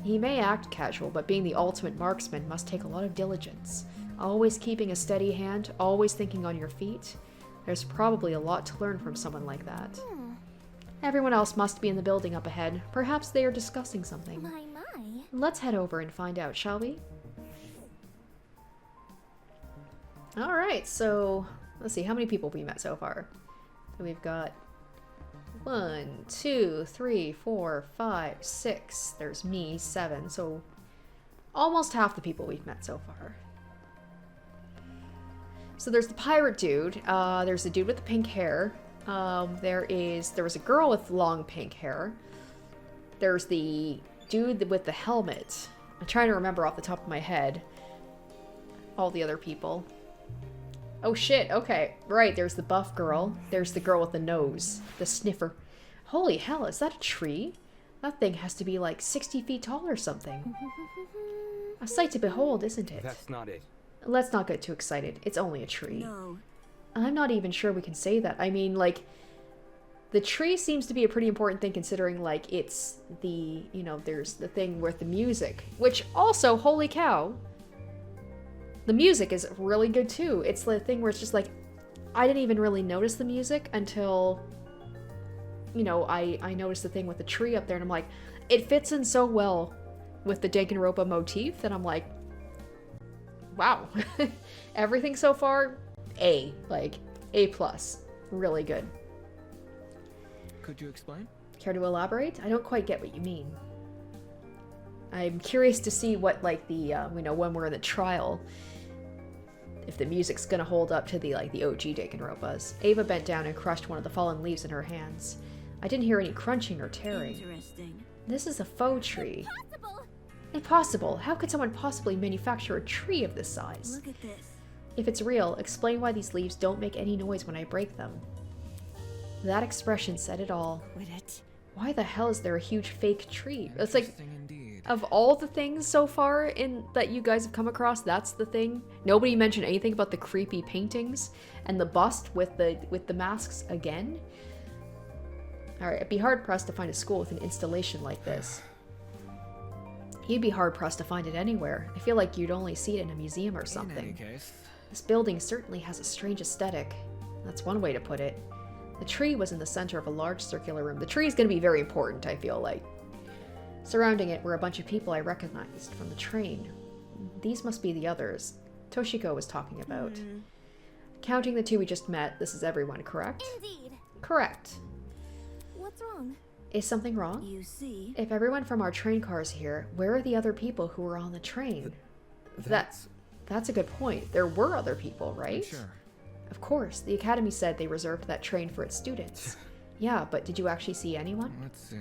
He may act casual, but being the ultimate marksman must take a lot of diligence. Always keeping a steady hand, always thinking on your feet. There's probably a lot to learn from someone like that. Everyone else must be in the building up ahead. Perhaps they are discussing something. My. Let's head over and find out, shall we? Alright, so let's see, how many people we met so far? We've got 1, 2, 3, 4, 5, 6. There's me, 7. So almost half the people we've met so far. So there's the pirate dude. There's the dude with the pink hair. There was a girl with long pink hair. There's the dude with the helmet. I'm trying to remember off the top of my head all the other people. Oh shit, okay. Right, there's the buff girl. There's the girl with the nose. The sniffer. Holy hell, is that a tree? That thing has to be like 60 feet tall or something. A sight to behold, isn't it? That's not it. Let's not get too excited. It's only a tree. No. I'm not even sure we can say that. I mean, like, the tree seems to be a pretty important thing considering, like, it's the, you know, there's the thing with the music. Which also, holy cow, the music is really good too. It's the thing where it's just like, I didn't even really notice the music until, you know, I noticed the thing with the tree up there and I'm like, it fits in so well with the Danganronpa motif that I'm like, wow. Everything so far, A. Like, A+. Really good. Could you explain? Care to elaborate? I don't quite get what you mean. I'm curious to see what, like, the, you know, when we're in the trial, if the music's gonna hold up to the, like, the OG Danganronpas. Ava bent down and crushed one of the fallen leaves in her hands. I didn't hear any crunching or tearing. Interesting. This is a faux tree. Impossible! Impossible! How could someone possibly manufacture a tree of this size? Look at this. If it's real, explain why these leaves don't make any noise when I break them. That expression said it all. Quit it. Why the hell is there a huge fake tree? It's like, Interesting indeed. of all the things so far in that you guys have come across, that's the thing. Nobody mentioned anything about the creepy paintings and the bust with the masks again. Alright, it'd be hard pressed to find a school with an installation like this. You'd be hard pressed to find it anywhere. I feel like you'd only see it in a museum or In any something. case, This building certainly has a strange aesthetic. That's one way to put it. The tree was in the center of a large circular room. The tree is going to be very important, I feel like. Surrounding it were a bunch of people I recognized from the train. These must be the others Toshiko was talking about. Counting the two we just met, this is everyone, correct? Indeed. Correct. What's wrong? Is something wrong? You see? If everyone from our train car is here, where are the other people who were on the train? That's a good point. There were other people, right? sure. Of course. The academy said they reserved that train for its students. Yeah, but did you actually see anyone? Let's see.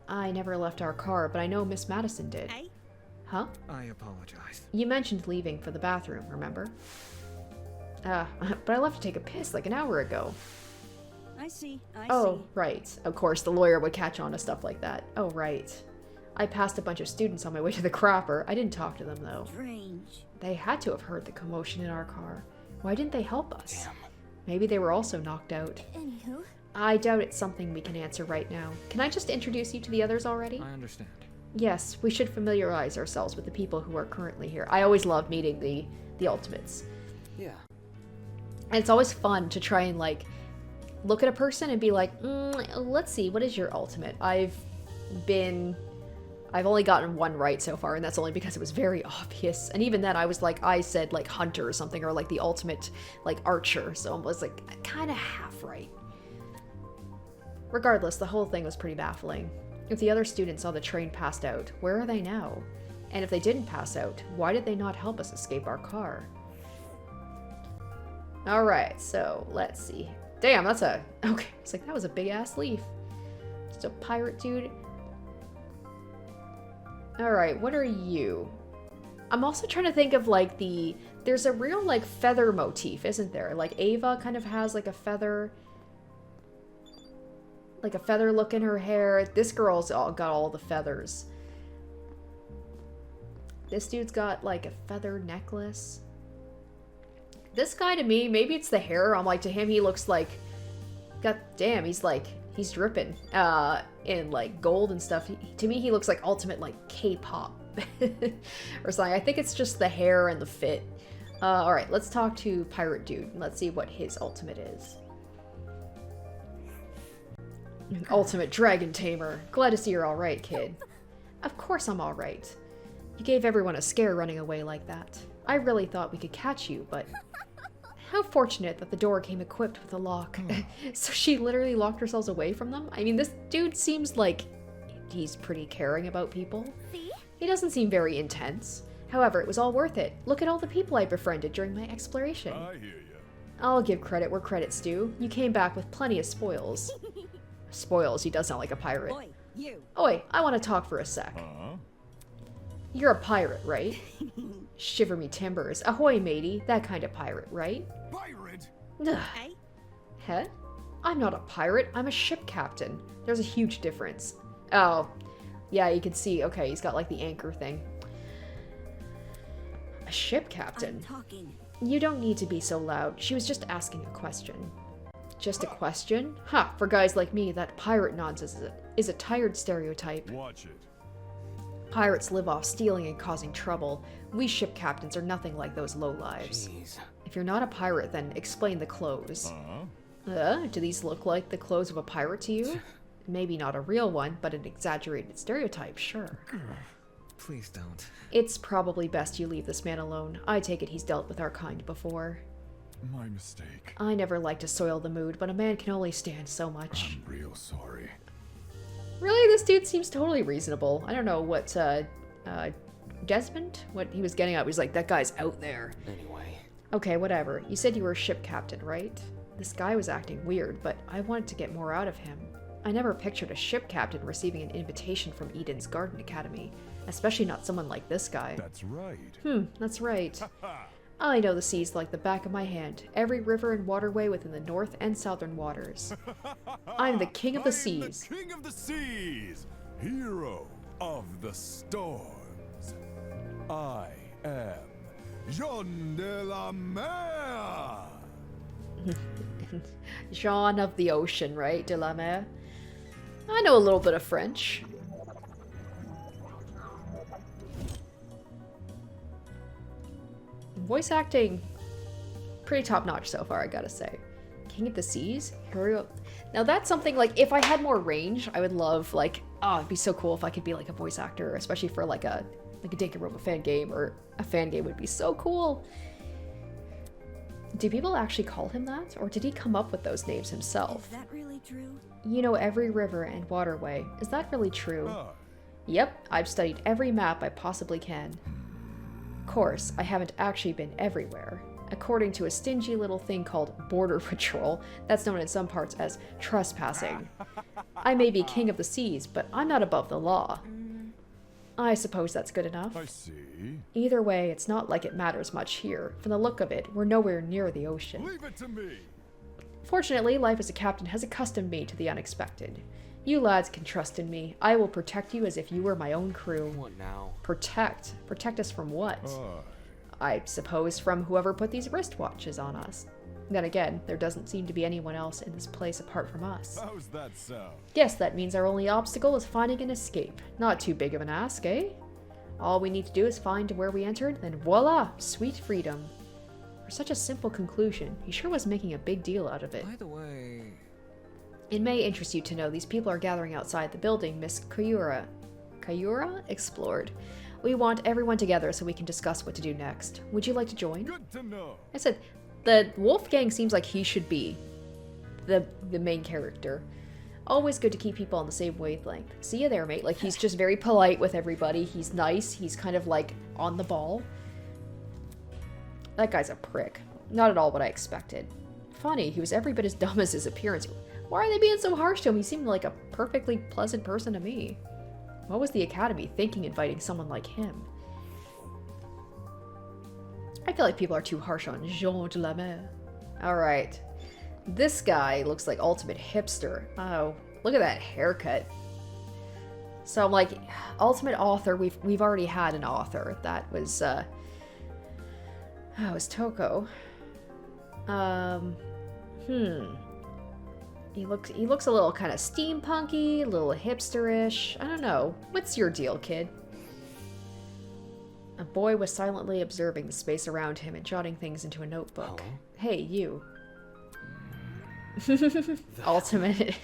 I never left our car, but I know Miss Madison did. Hey? Huh? I apologize. You mentioned leaving for the bathroom, remember? But I left to take a piss like an hour ago. I see. Oh, right. Of course, the lawyer would catch on to stuff like that. Oh, right. I passed a bunch of students on my way to the crapper. I didn't talk to them, though. Strange. They had to have heard the commotion in our car. Why didn't they help us? Damn. Maybe they were also knocked out. Anywho. I doubt it's something we can answer right now. Can I just introduce you to the others already? I understand. Yes, we should familiarize ourselves with the people who are currently here. I always love meeting the ultimates. Yeah. And it's always fun to try and, like, look at a person and be like, let's see, what is your ultimate? I've only gotten one right so far, and that's only because it was very obvious. And even then, I said, like, hunter or something, or, like, the ultimate, like, archer. So I was, like, kind of half right. Regardless, the whole thing was pretty baffling. If the other students saw the train passed out, where are they now? And if they didn't pass out, why did they not help us escape our car? Alright, so, let's see. Damn, okay, it's like, that was a big-ass leaf. Just a pirate dude. Alright, what are you? I'm also trying to think of, like, there's a real, like, feather motif, isn't there? Like, Ava kind of has, like, a feather look in her hair. This girl's got all the feathers. This dude's got, like, a feather necklace. This guy, to me, maybe it's the hair. I'm like, to him, he looks like, god damn, he's dripping in, like, gold and stuff. To me, he looks like ultimate, like, K-pop or something. I think it's just the hair and the fit. Alright, let's talk to Pirate Dude. Let's see what his ultimate is. Ultimate Dragon Tamer. Glad to see you're alright, kid. Of course I'm alright. You gave everyone a scare running away like that. I really thought we could catch you, but... How fortunate that the door came equipped with a lock. So she literally locked herself away from them? I mean, this dude seems like he's pretty caring about people. See? He doesn't seem very intense. However, it was all worth it. Look at all the people I befriended during my exploration. I hear ya. I'll give credit where credit's due. You came back with plenty of spoils. Spoils, he does sound like a pirate. Oi, you. Oi, I want to talk for a sec. Huh? You're a pirate, right? Shiver me timbers. Ahoy, matey. That kind of pirate, right? Pirate? Ugh. Hey? Huh? I'm not a pirate. I'm a ship captain. There's a huge difference. Oh. Yeah, you can see. Okay, he's got, like, the anchor thing. A ship captain? I'm talking. You don't need to be so loud. She was just asking a question. Just a question? Ha! For guys like me, that pirate nonsense is a tired stereotype. Watch it. Pirates live off stealing and causing trouble. We ship captains are nothing like those lowlives. Jeez. If you're not a pirate, then explain the clothes. Do these look like the clothes of a pirate to you? Maybe not a real one, but an exaggerated stereotype, sure. Please don't. It's probably best you leave this man alone. I take it he's dealt with our kind before. My mistake. I never like to soil the mood, but a man can only stand so much. I'm real sorry. Really, this dude seems totally reasonable. I don't know what, Desmond? What he was getting at, he was like, that guy's out there. Anyway. Okay, whatever. You said you were a ship captain, right? This guy was acting weird, but I wanted to get more out of him. I never pictured a ship captain receiving an invitation from Eden's Garden Academy, especially not someone like this guy. That's right. That's right. I know the seas like the back of my hand, every river and waterway within the north and southern waters. I'm the king of the seas. The king of the seas, hero of the storms. I am Jean de la Mer. Jean of the ocean, right? De la Mer. I know a little bit of French. Voice acting, pretty top-notch so far, I gotta say. King of the Seas? Hero. Now that's something, like, if I had more range, I would love, like, oh, it'd be so cool if I could be, like, a voice actor, especially for, like a Danganronpa fan game, or a fan game would be so cool. Do people actually call him that? Or did he come up with those names himself? Is that really true? You know every river and waterway. Is that really true? Yep, I've studied every map I possibly can. Of course, I haven't actually been everywhere. According to a stingy little thing called Border Patrol, that's known in some parts as trespassing. I may be king of the seas, but I'm not above the law. I suppose that's good enough. I see. Either way, it's not like it matters much here. From the look of it, we're nowhere near the ocean. Leave it to me. Fortunately, life as a captain has accustomed me to the unexpected. You lads can trust in me. I will protect you as if you were my own crew. What now? Protect? Protect us from what? I suppose from whoever put these wristwatches on us. Then again, there doesn't seem to be anyone else in this place apart from us. How's that sound? Guess that means our only obstacle is finding an escape. Not too big of an ask, eh? All we need to do is find where we entered, then voila! Sweet freedom. For such a simple conclusion, he sure was making a big deal out of it. By the way... It may interest you to know these people are gathering outside the building Miss Kayura explored. We want everyone together so we can discuss what to do next. Would you like to join? Good to know. I said, the Wolfgang seems like he should be the main character. Always good to keep people on the same wavelength. See you there, mate. Like, he's just very polite with everybody. He's nice. He's kind of, like, on the ball. That guy's a prick. Not at all what I expected. Funny, he was every bit as dumb as his appearance. Why are they being so harsh to him? He seemed like a perfectly pleasant person to me. What was the Academy thinking inviting someone like him? I feel like people are too harsh on Jean de la Mer. Alright. This guy looks like ultimate hipster. Oh, look at that haircut. So I'm like, ultimate author, we've already had an author. That was, it was Toko. He looks a little kind of steampunky, a little hipsterish. I don't know. What's your deal, kid? A boy was silently observing the space around him and jotting things into a notebook. Hello? Hey, you. Ultimate...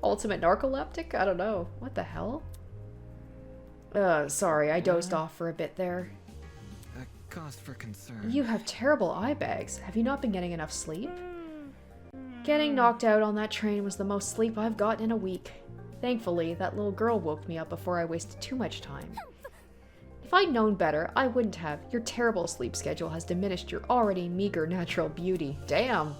Ultimate narcoleptic? I don't know. What the hell? Sorry, I dozed off for a bit there. A cause for concern. You have terrible eye bags. Have you not been getting enough sleep? Getting knocked out on that train was the most sleep I've gotten in a week. Thankfully, that little girl woke me up before I wasted too much time. If I'd known better, I wouldn't have. Your terrible sleep schedule has diminished your already meager natural beauty. Damn!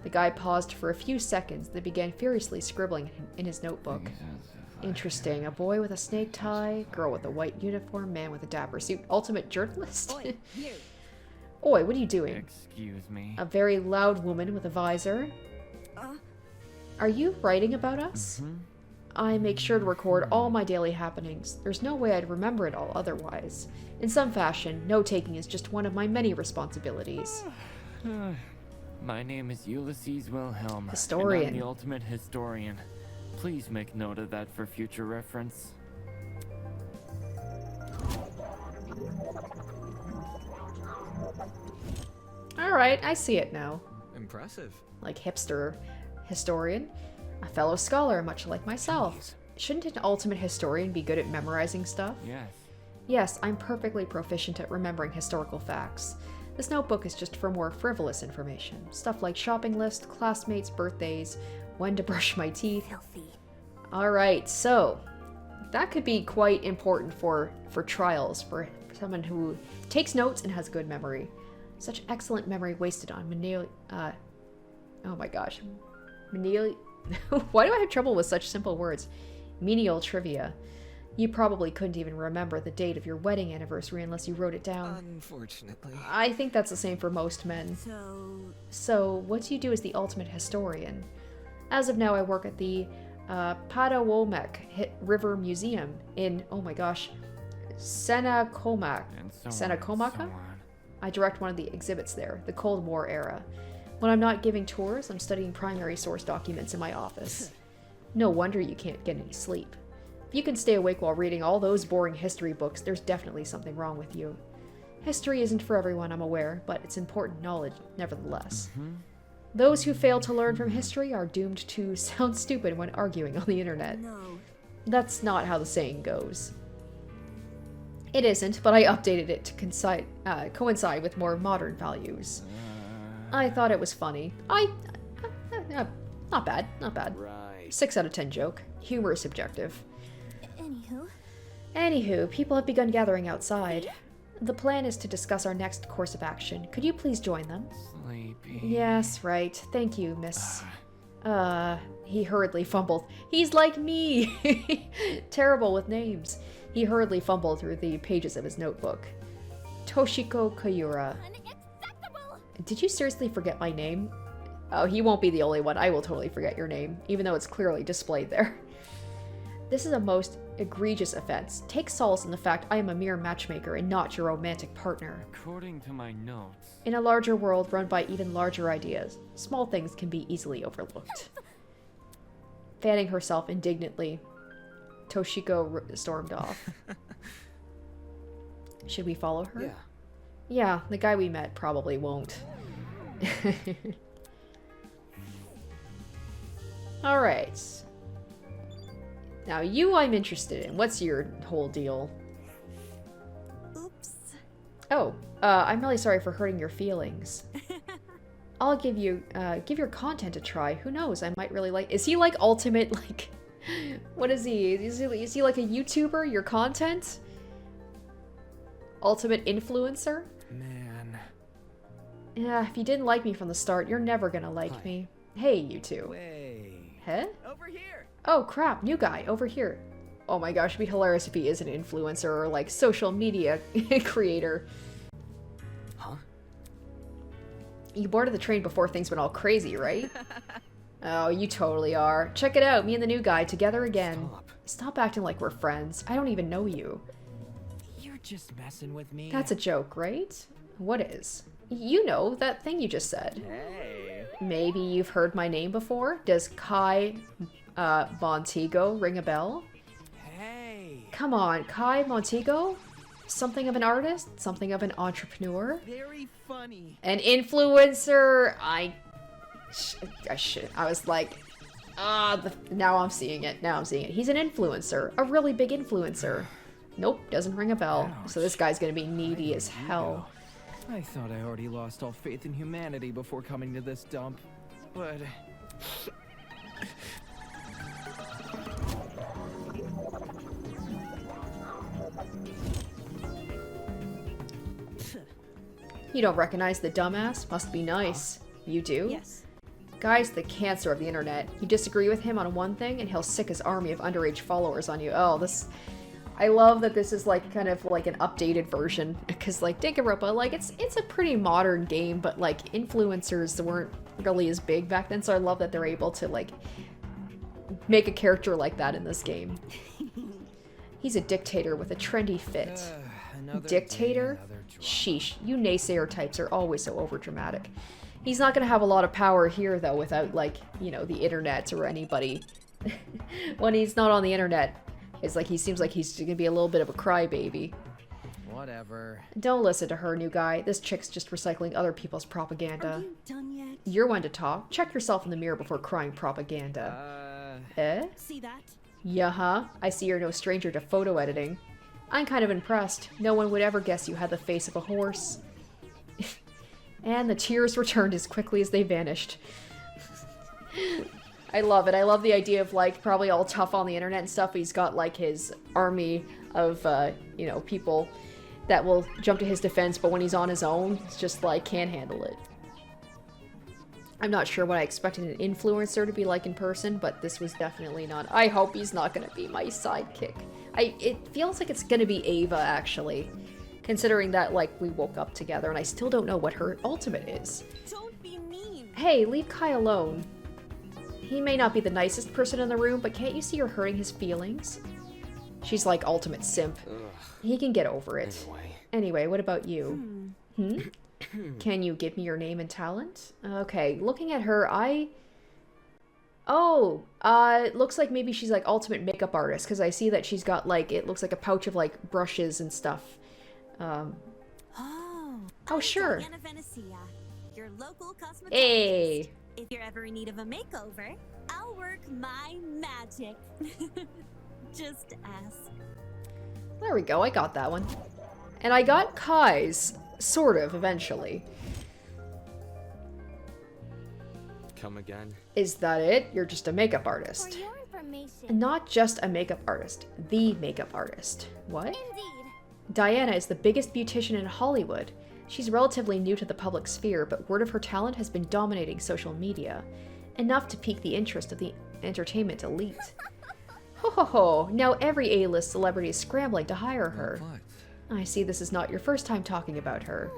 The guy paused for a few seconds, then began furiously scribbling in his notebook. Interesting. A boy with a snake tie, girl with a white uniform, man with a dapper suit. Ultimate journalist? Oi, you. Oi, what are you doing? Excuse me. A very loud woman with a visor. Are you writing about us? I make sure to record all my daily happenings. There's no way I'd remember it all otherwise. In some fashion, note-taking is just one of my many responsibilities. My name is Ulysses Wilhelm. Historian. And I'm the ultimate historian. Please make note of that for future reference. Alright, I see it now. Impressive. Like hipster historian. A fellow scholar, much like myself. Shouldn't an ultimate historian be good at memorizing stuff? Yes. Yes, I'm perfectly proficient at remembering historical facts. This notebook is just for more frivolous information. Stuff like shopping list, classmates' birthdays, when to brush my teeth. Filthy. Alright, so that could be quite important for trials, for someone who takes notes and has good memory. Such excellent memory wasted on oh my gosh. Menial... Why do I have trouble with such simple words? Menial trivia. You probably couldn't even remember the date of your wedding anniversary unless you wrote it down. Unfortunately. I think that's the same for most men. So, what do you do as the ultimate historian? As of now, I work at the Padawomek River Museum in, oh my gosh, Senacomac. Senacomaca? I direct one of the exhibits there, the Cold War era. When I'm not giving tours, I'm studying primary source documents in my office. No wonder you can't get any sleep. If you can stay awake while reading all those boring history books, there's definitely something wrong with you. History isn't for everyone, I'm aware, but it's important knowledge nevertheless. Those who fail to learn from history are doomed to sound stupid when arguing on the internet. That's not how the saying goes. It isn't, but I updated it to coincide with more modern values. I thought it was funny. Not bad, not bad. Right. 6 out of 10 joke. Humor is subjective. Anywho. Anywho, people have begun gathering outside. The plan is to discuss our next course of action. Could you please join them? Sleepy. Yes, right. Thank you, miss. He hurriedly fumbled. He's like me! Terrible with names. He hurriedly fumbled through the pages of his notebook. Toshiko Kayura. Unacceptable! Did you seriously forget my name? Oh, he won't be the only one. I will totally forget your name, even though it's clearly displayed there. This is a most egregious offense. Take solace in the fact I am a mere matchmaker and not your romantic partner. According to my notes. In a larger world run by even larger ideas, small things can be easily overlooked. Fanning herself indignantly, Toshiko stormed off. Should we follow her? Yeah. Yeah, the guy we met probably won't. Alright. Now you I'm interested in. What's your whole deal? Oops. Oh, I'm really sorry for hurting your feelings. I'll give your content a try. Who knows? I might really like. Is he like ultimate like? What is he? Is he like a YouTuber? Your content? Ultimate influencer? Man. Yeah. If you didn't like me from the start, you're never gonna like me. Hey, you two. Way. Huh? Over here. Oh crap! New guy over here. Oh my gosh, it'd be hilarious if he is an influencer or like social media creator. Huh? You boarded the train before things went all crazy, right? Oh, you totally are. Check it out, me and the new guy together again. Stop acting like we're friends. I don't even know you. You're just messing with me. That's a joke, right? What is? You know, that thing you just said. Hey. Maybe you've heard my name before? Does Kai Montego ring a bell? Hey. Come on, Kai Montego? Something of an artist? Something of an entrepreneur? Very funny. An influencer? I was like, now I'm seeing it. Now I'm seeing it. He's an influencer. A really big influencer. Nope, doesn't ring a bell. Ouch. So this guy's gonna be needy as hell. I thought I already lost all faith in humanity before coming to this dump, but... You don't recognize the dumbass? Must be nice. You do? Yes. Guy's the cancer of the internet. You disagree with him on one thing and he'll sick his army of underage followers on you. Oh, this... I love that this is like kind of like an updated version because like Danganronpa, like it's a pretty modern game, but like influencers weren't really as big back then, so I love that they're able to like make a character like that in this game. He's a dictator with a trendy fit. Dictator? Sheesh, you naysayer types are always so overdramatic. He's not gonna have a lot of power here though without like, you know, the internet or anybody. When he's not on the internet, it's like he seems like he's gonna be a little bit of a crybaby. Whatever. Don't listen to her, new guy. This chick's just recycling other people's propaganda. Are you done yet? You're one to talk. Check yourself in the mirror before crying propaganda. Eh? See that? Yeah-huh. I see you're no stranger to photo editing. I'm kind of impressed. No one would ever guess you had the face of a horse. And the tears returned as quickly as they vanished. I love it. I love the idea of, like, probably all tough on the internet and stuff. He's got, like, his army of, you know, people that will jump to his defense, but when he's on his own, it's just, like, can't handle it. I'm not sure what I expected an influencer to be like in person, but this was definitely not. I hope he's not gonna be my sidekick. It feels like it's gonna be Ava, actually. Considering that, like, we woke up together and I still don't know what her ultimate is. Don't be mean. Hey, leave Kai alone. He may not be the nicest person in the room, but can't you see you're hurting his feelings? She's like ultimate simp. He can get over it. Anyway, what about you? Can you give me your name and talent? Okay, looking at her, it looks like maybe she's like ultimate makeup artist, because I see that she's got like, it looks like a pouch of like brushes and stuff. Oh, sure. Diana Venecia, your local cosmetologist. Hey. If you're ever in need of a makeover, I'll work my magic. Just ask. There we go, I got that one. And I got Kai's, sort of, eventually. Come again? Is that it? You're just a makeup artist. For your information. Not just a makeup artist, the makeup artist. What? Indeed. Diana is the biggest beautician in Hollywood. She's relatively new to the public sphere, but word of her talent has been dominating social media. Enough to pique the interest of the entertainment elite. Ho ho ho, now every A-list celebrity is scrambling to hire her. I see this is not your first time talking about her.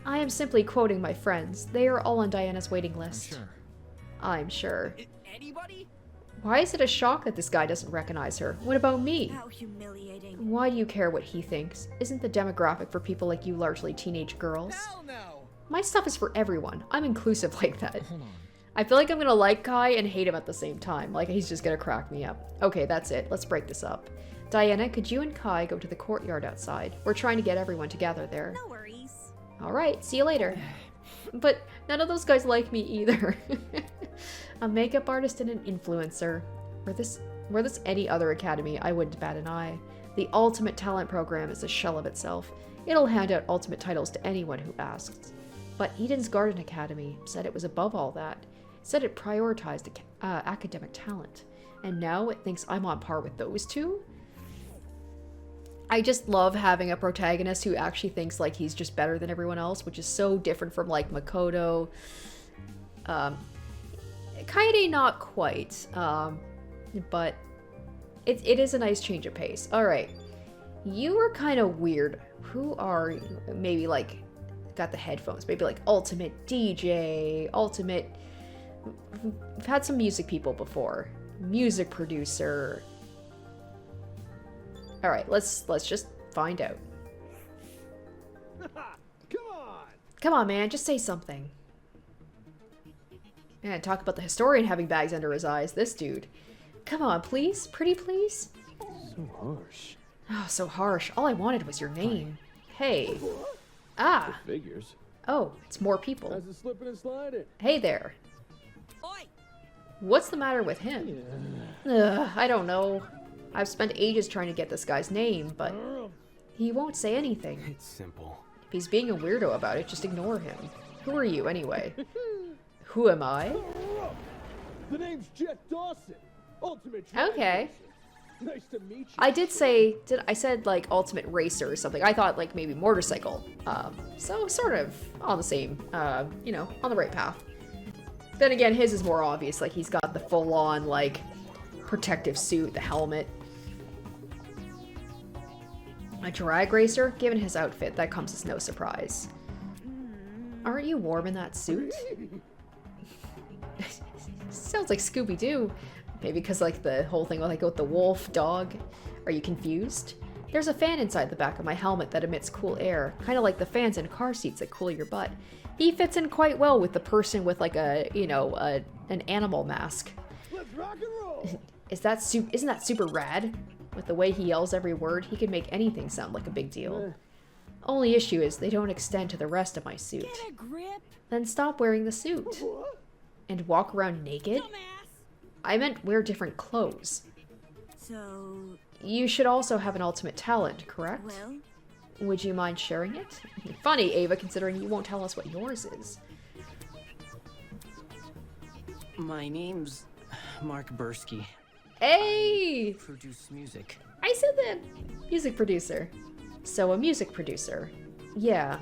I am simply quoting my friends. They are all on Diana's waiting list. I'm sure. Anybody? Why is it a shock that this guy doesn't recognize her? What about me? How humiliating. Why do you care what he thinks? Isn't the demographic for people like you largely teenage girls? Hell no! My stuff is for everyone. I'm inclusive like that. Hold on. I feel like I'm gonna like Kai and hate him at the same time. Like, he's just gonna crack me up. Okay, that's it. Let's break this up. Diana, could you and Kai go to the courtyard outside? We're trying to get everyone to gather there. No worries. Alright, see you later. But none of those guys like me either. A makeup artist and an influencer. Were this any other academy, I wouldn't bat an eye. The Ultimate Talent Program is a shell of itself. It'll hand out ultimate titles to anyone who asks. But Eden's Garden Academy said it was above all that. It said it prioritized academic talent. And now it thinks I'm on par with those two? I just love having a protagonist who actually thinks like he's just better than everyone else, which is so different from like Makoto. Kaede not quite, but it is a nice change of pace. Alright, you are kind of weird. Who are you? Maybe like, got the headphones, maybe like ultimate DJ, ultimate... We've had some music people before. Music producer... Alright, let's just find out. Come on! Come on, man, just say something. Man, talk about the historian having bags under his eyes, this dude. Come on, please? Pretty please? So harsh. Oh, so harsh. All I wanted was your name. Hey. Ah. Figures. Oh, it's more people. How's it slipping and sliding? Hey there. Oi! What's the matter with him? Ugh, I don't know. I've spent ages trying to get this guy's name, but he won't say anything. It's simple. If he's being a weirdo about it, just ignore him. Who are you, anyway? Who am I? The name's Jet Dawson. Ultimate Okay. Nice to meet you. I did say, I said like ultimate racer or something. I thought like maybe motorcycle. So sort of on the same, you know, on the right path. Then again, his is more obvious. Like he's got the full on like protective suit, the helmet. A drag racer? Given his outfit, that comes as no surprise. Aren't you warm in that suit? Sounds like Scooby-Doo. Maybe because like the whole thing with like with the wolf dog. Are you confused? There's a fan inside the back of my helmet that emits cool air, kind of like the fans in car seats that cool your butt. He fits in quite well with the person with like a, you know, an animal mask. Let's rock and roll. Isn't that super rad? With the way he yells every word, he can make anything sound like a big deal. Only issue is they don't extend to the rest of my suit. Get a grip. Then stop wearing the suit. And walk around naked? I meant wear different clothes. So... You should also have an ultimate talent, correct? Well... Would you mind sharing it? Funny, Ava, considering you won't tell us what yours is. My name's Mark Bursky. Hey! Produce music. I said that! Music producer. So a music producer. Yeah.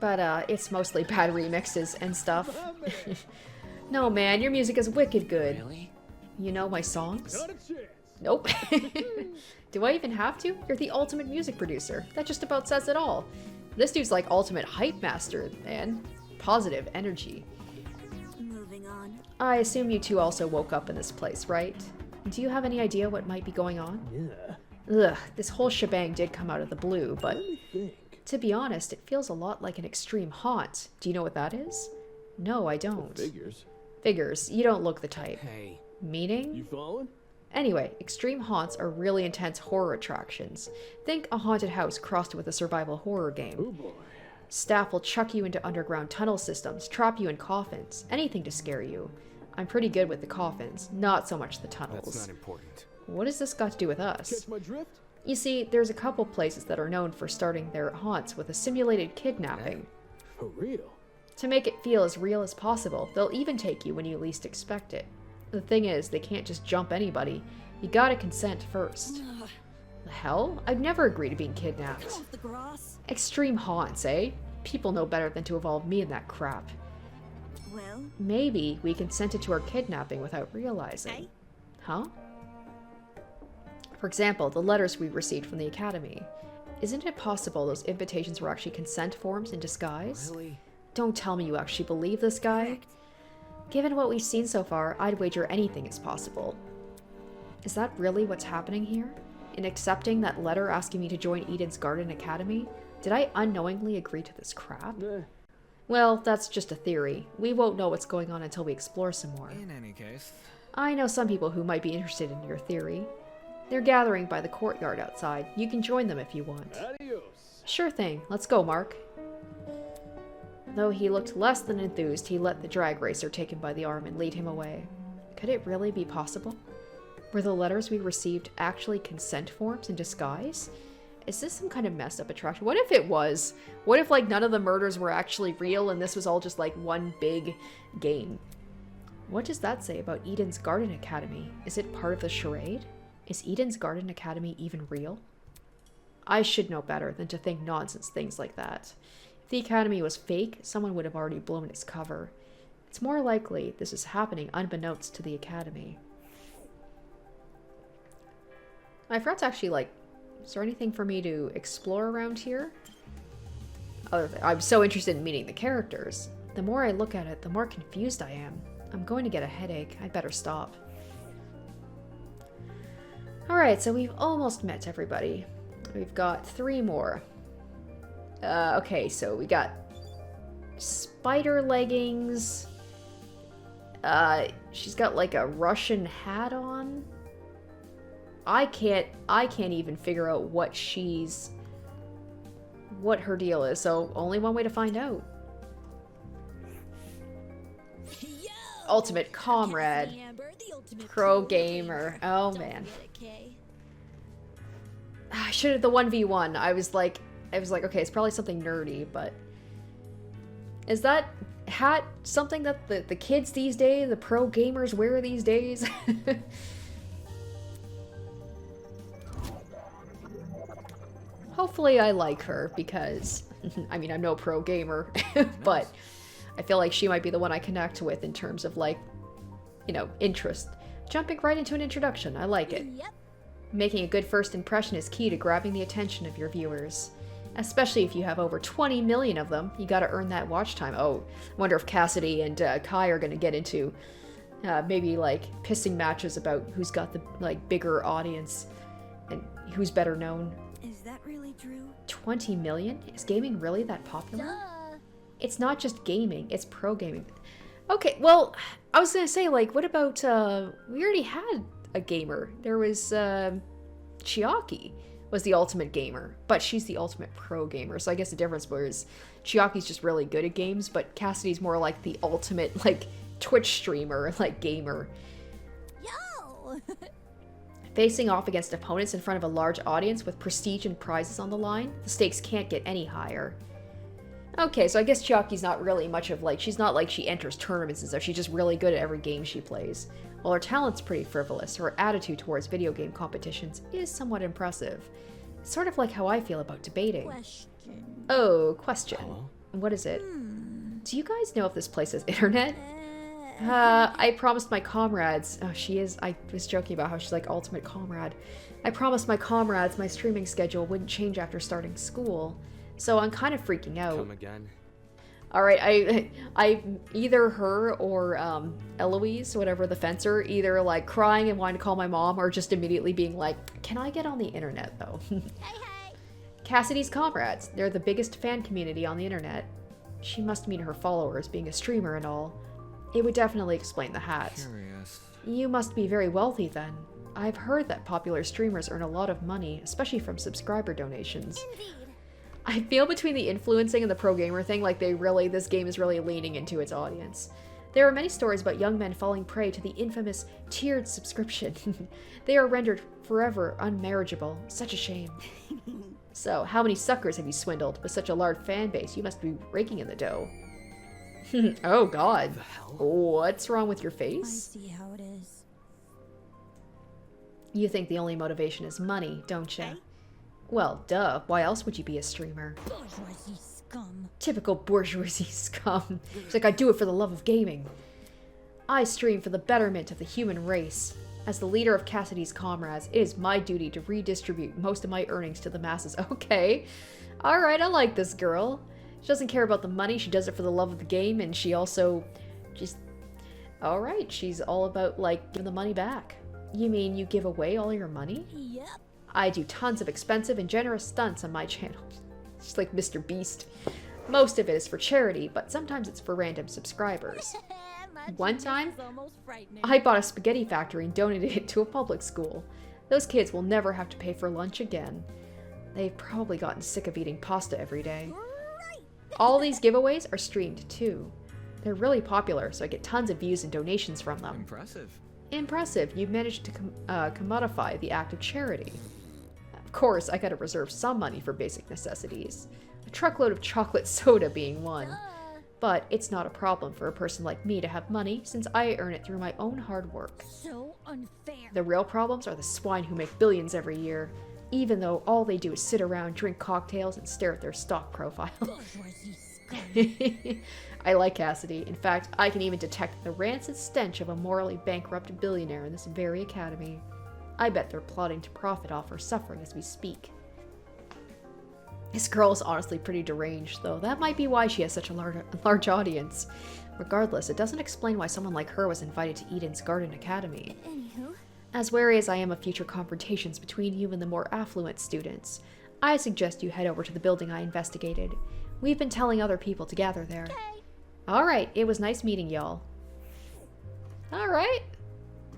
But it's mostly bad remixes and stuff. No, man, your music is wicked good. Really? You know my songs? Nope. Do I even have to? You're the ultimate music producer. That just about says it all. This dude's like ultimate hype master, man. Positive energy. Moving on. I assume you two also woke up in this place, right? Do you have any idea what might be going on? Yeah. Ugh, this whole shebang did come out of the blue, but Let me think. to be honest, it feels a lot like an extreme haunt. Do you know what that is? No, I don't. Figures. Figures. You don't look the type. Hey, Meaning? You following? Anyway, extreme haunts are really intense horror attractions. Think a haunted house crossed with a survival horror game. Oh boy. Staff will chuck you into underground tunnel systems, trap you in coffins, anything to scare you. I'm pretty good with the coffins, not so much the tunnels. that's not important. What has this got to do with us? Catch my drift? You see, there's a couple places that are known for starting their haunts with a simulated kidnapping. For real? To make it feel as real as possible, they'll even take you when you least expect it. The thing is, they can't just jump anybody. You gotta consent first. The hell? I'd never agree to being kidnapped. Off the grass. Extreme haunts, eh? People know better than to involve me in that crap. Well, Maybe we consented to our kidnapping without realizing. Hey. Huh? For example, the letters we received from the Academy. Isn't it possible those invitations were actually consent forms in disguise? Really? Don't tell me you actually believe this guy. Given what we've seen so far, I'd wager anything is possible. Is that really what's happening here? In accepting that letter asking me to join Eden's Garden Academy, did I unknowingly agree to this crap? Well, that's just a theory. We won't know what's going on until we explore some more. In any case, I know some people who might be interested in your theory. They're gathering by the courtyard outside. You can join them if you want. Adios. Sure thing. Let's go, Mark. Though he looked less than enthused, he let the drag racer take him by the arm and lead him away. Could it really be possible? Were the letters we received actually consent forms in disguise? Is this some kind of messed up attraction? What if it was? What if, like, none of the murders were actually real and this was all just, like, one big game? What does that say about Eden's Garden Academy? Is it part of the charade? Is Eden's Garden Academy even real? I should know better than to think nonsense things like that. If the Academy was fake, someone would have already blown its cover. It's more likely this is happening unbeknownst to the Academy. I forgot to actually, like, is there anything for me to explore around here? I'm so interested in meeting the characters. The more I look at it, the more confused I am. I'm going to get a headache. I'd better stop. Alright, so we've almost met everybody. We've got 3 more. Okay, so we got spider leggings. She's got like a Russian hat on. I can't even figure out what her deal is, so only one way to find out. Yo, Ultimate comrade. Amber, the ultimate Pro gamer. Oh Don't man. get it, Kay. I should have the 1v1. I was like, okay, it's probably something nerdy, but is that hat something that the kids these days, the pro gamers wear these days? Hopefully I like her because, I mean, I'm no pro gamer, but I feel like she might be the one I connect with in terms of, like, you know, interest. Jumping right into an introduction, I like it. Yep. Making a good first impression is key to grabbing the attention of your viewers. Especially if you have over 20 million of them, you gotta earn that watch time. Oh, I wonder if Cassidy and Kai are gonna get into maybe, like, pissing matches about who's got the, like, bigger audience and who's better known. is that really true? 20 million? Is gaming really that popular? Duh. It's not just gaming, it's pro gaming. Okay, well, I was gonna say, like, what about, we already had a gamer. There was, Chiaki was the ultimate gamer, but she's the ultimate pro gamer, so I guess the difference was Chiaki's just really good at games, but Cassidy's more like the ultimate, like, Twitch streamer, like, gamer. Yo. Facing off against opponents in front of a large audience with prestige and prizes on the line, the stakes can't get any higher. Okay, so I guess Chiaki's not really much of, like, she's not like she enters tournaments and stuff, she's just really good at every game she plays. While her talent's pretty frivolous, her attitude towards video game competitions is somewhat impressive. It's sort of like how I feel about debating. Question. Oh, question. Hello? What is it? Do you guys know if this place has internet? I promised my comrades. Oh, she is. I was joking about how she's like ultimate comrade. I promised my comrades my streaming schedule wouldn't change after starting school. So I'm kind of freaking out. Come again? Alright, I either her or Eloise, whatever, the fencer, either like crying and wanting to call my mom or just immediately being like, can I get on the internet though? Hey, hey. Cassidy's comrades. They're the biggest fan community on the internet. She must mean her followers, being a streamer and all. It would definitely explain the hat. Curious. You must be very wealthy then. I've heard that popular streamers earn a lot of money, especially from subscriber donations. Indeed. I feel between the influencing and the pro gamer thing like this game is really leaning into its audience. There are many stories about young men falling prey to the infamous tiered subscription. They are rendered forever unmarriageable. Such a shame. So, how many suckers have you swindled? With such a large fan base, you must be raking in the dough. Oh god. The hell? What's wrong with your I face? see how it is. You think the only motivation is money, don't you? Eh? Well, duh. Why else would you be a streamer? Bourgeoisie scum. Typical bourgeoisie scum. It's like, I do it for the love of gaming. I stream for the betterment of the human race. As the leader of Cassidy's comrades, it is my duty to redistribute most of my earnings to the masses. Okay. Alright, I like this girl. She doesn't care about the money, she does it for the love of the game, and she also just... Alright, she's all about, like, giving the money back. You mean you give away all your money? Yep. I do tons of expensive and generous stunts on my channel. Just like Mr. Beast. Most of it is for charity, but sometimes it's for random subscribers. One time, I bought a spaghetti factory and donated it to a public school. Those kids will never have to pay for lunch again. They've probably gotten sick of eating pasta every day. All these giveaways are streamed too. They're really popular, so I get tons of views and donations from them. Impressive. Impressive, you've managed to commodify the act of charity. Of course, I gotta reserve some money for basic necessities. A truckload of chocolate soda being one. But it's not a problem for a person like me to have money, since I earn it through my own hard work. So unfair. The real problems are the swine who make billions every year, even though all they do is sit around, drink cocktails, and stare at their stock profile. Bourgeoisie scum. I like Cassidy. In fact, I can even detect the rancid stench of a morally bankrupt billionaire in this very academy. I bet they're plotting to profit off her suffering as we speak. This girl is honestly pretty deranged, though. That might be why she has such a large audience. Regardless, it doesn't explain why someone like her was invited to Eden's Garden Academy. Anywho. As wary as I am of future confrontations between you and the more affluent students, I suggest you head over to the building I investigated. We've been telling other people to gather there. Okay. Alright, it was nice meeting y'all. Alright.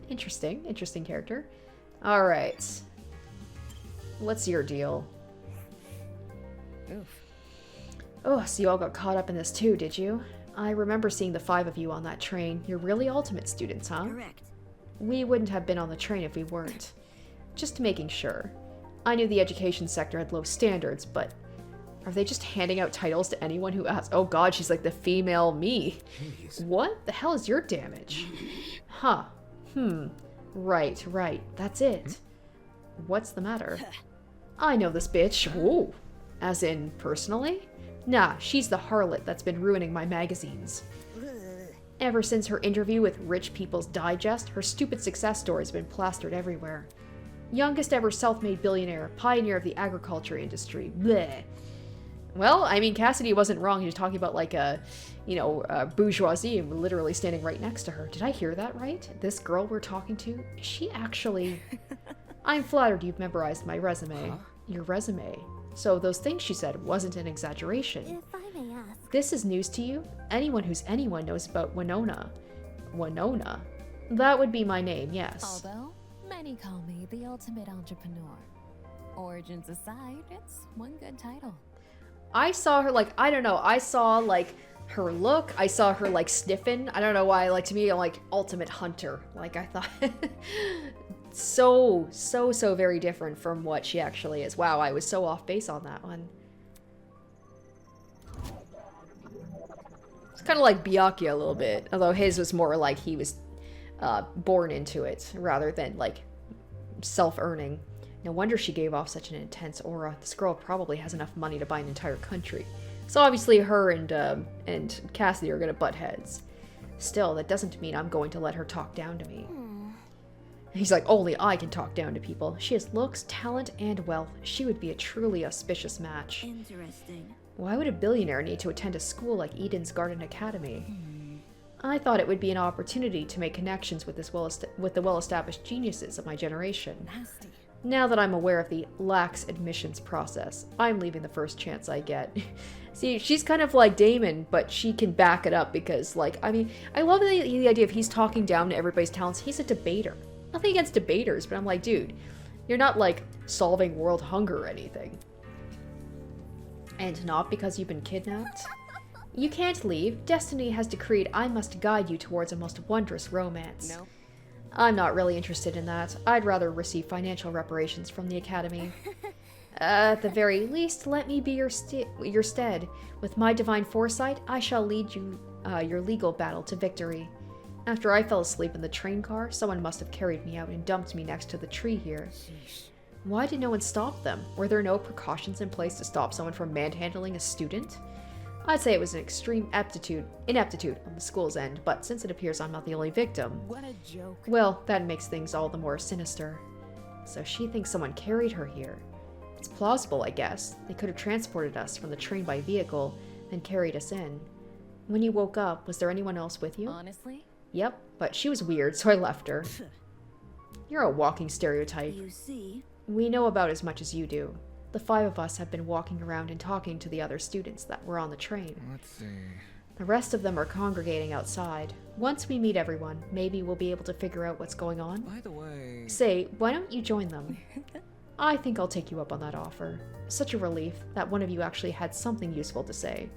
Interesting character. Alright. What's your deal? Oof. Oh, so you all got caught up in this too, did you? I remember seeing the 5 of you on that train. You're really ultimate students, huh? Correct. We wouldn't have been on the train if we weren't. Just making sure. I knew the education sector had low standards, but are they just handing out titles to anyone who asks? Oh god, she's like the female me. Jeez. What the hell is your damage? Huh. Right. That's it. What's the matter? I know this bitch. Whoa. As in, personally? Nah, she's the harlot that's been ruining my magazines. Ever since her interview with Rich People's Digest, her stupid success story has been plastered everywhere. Youngest ever self-made billionaire, pioneer of the agriculture industry. Bleh. Well, I mean, Cassidy wasn't wrong. He was talking about, like, a bourgeoisie literally standing right next to her. Did I hear that right? This girl we're talking to, is she actually... I'm flattered you've memorized my resume. Huh? Your resume. So those things she said wasn't an exaggeration. If I may ask. This is news to you? Anyone who's anyone knows about Winona. Winona? That would be my name, yes. Although, many call me the ultimate entrepreneur. Origins aside, it's one good title. I saw her, like, I don't know, I saw, like, her look, I saw her, like, sniffing. I don't know why, like, to me, like, ultimate hunter. Like, I thought... so very different from what she actually is. Wow, I was so off base on that one. It's kind of like Byakuya a little bit, although his was more like he was born into it rather than like self-earning. No wonder she gave off such an intense aura. This girl probably has enough money to buy an entire country. So obviously her and Cassidy are gonna butt heads. Still, that doesn't mean I'm going to let her talk down to me. He's like, only I can talk down to people. She has looks, talent, and wealth. She would be a truly auspicious match. Interesting. Why would a billionaire need to attend a school like Eden's Garden Academy? I thought it would be an opportunity to make connections with the well-established geniuses of my generation. Nasty. Now that I'm aware of the lax admissions process, I'm leaving the first chance I get. See, she's kind of like Damon, but she can back it up because, like, I mean, I love the idea of he's talking down to everybody's talents. He's a debater. Nothing against debaters, but I'm like, dude, you're not, like, solving world hunger or anything. And not because you've been kidnapped. You can't leave. Destiny has decreed I must guide you towards a most wondrous romance. No. I'm not really interested in that. I'd rather receive financial reparations from the Academy. At the very least, let me be your stead. With my divine foresight, I shall lead you your legal battle to victory. After I fell asleep in the train car, someone must have carried me out and dumped me next to the tree here. Sheesh. Why did no one stop them? Were there no precautions in place to stop someone from manhandling a student? I'd say it was an extreme ineptitude on the school's end, but since it appears I'm not the only victim, What a joke. well, that makes things all the more sinister. So she thinks someone carried her here. It's plausible, I guess. They could have transported us from the train by vehicle, then carried us in. When you woke up, was there anyone else with you? Honestly? Yep, but she was weird, so I left her. You're a walking stereotype. You see? We know about as much as you do. The 5 of us have been walking around and talking to the other students that were on the train. Let's see. The rest of them are congregating outside. Once we meet everyone, maybe we'll be able to figure out what's going on. By the way... Say, why don't you join them? I think I'll take you up on that offer. Such a relief that one of you actually had something useful to say.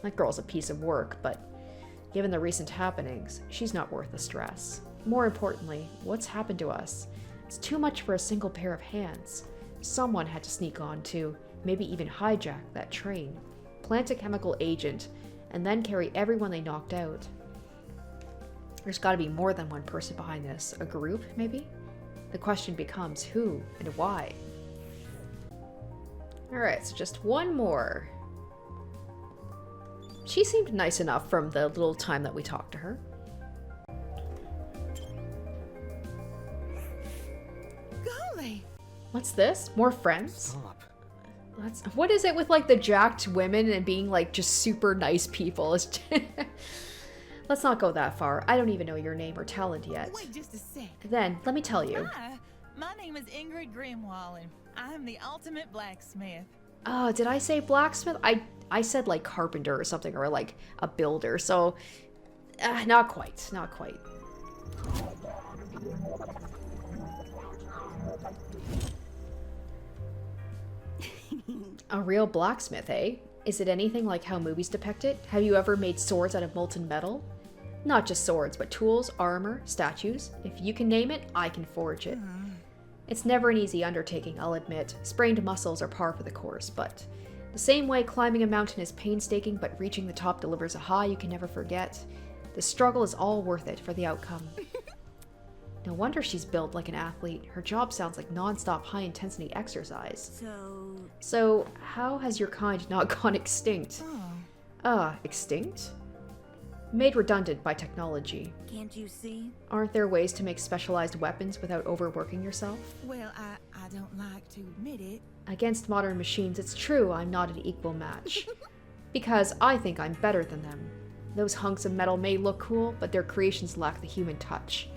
That girl's a piece of work, but given the recent happenings, she's not worth the stress. More importantly, what's happened to us? It's too much for a single pair of hands. Someone had to sneak on to, maybe even hijack that train, plant a chemical agent, and then carry everyone they knocked out. There's gotta be more than one person behind this. A group, maybe? The question becomes who and why. Alright, so just one more. She seemed nice enough from the little time that we talked to her. Golly! What's this? More friends? Stop. What is it with like the jacked women and being like just super nice people? Let's not go that far. I don't even know your name or talent yet. Wait just a sec. Then, let me tell you. Hi, my name is Ingrid Grimwall, and I'm the ultimate blacksmith. Oh, did I say blacksmith? I said like carpenter or something, or like a builder, so not quite, not quite. A real blacksmith, eh? Is it anything like how movies depict it? Have you ever made swords out of molten metal? Not just swords, but tools, armor, statues. If you can name it, I can forge it. It's never an easy undertaking, I'll admit. Sprained muscles are par for the course, but the same way climbing a mountain is painstaking, but reaching the top delivers a high you can never forget. The struggle is all worth it for the outcome. No wonder she's built like an athlete. Her job sounds like non-stop high-intensity exercise. So, how has your kind not gone extinct? Extinct? Made redundant by technology. Can't you see? Aren't there ways to make specialized weapons without overworking yourself? Well, I don't like to admit it. Against modern machines, it's true I'm not an equal match. Because I think I'm better than them. Those hunks of metal may look cool, but their creations lack the human touch.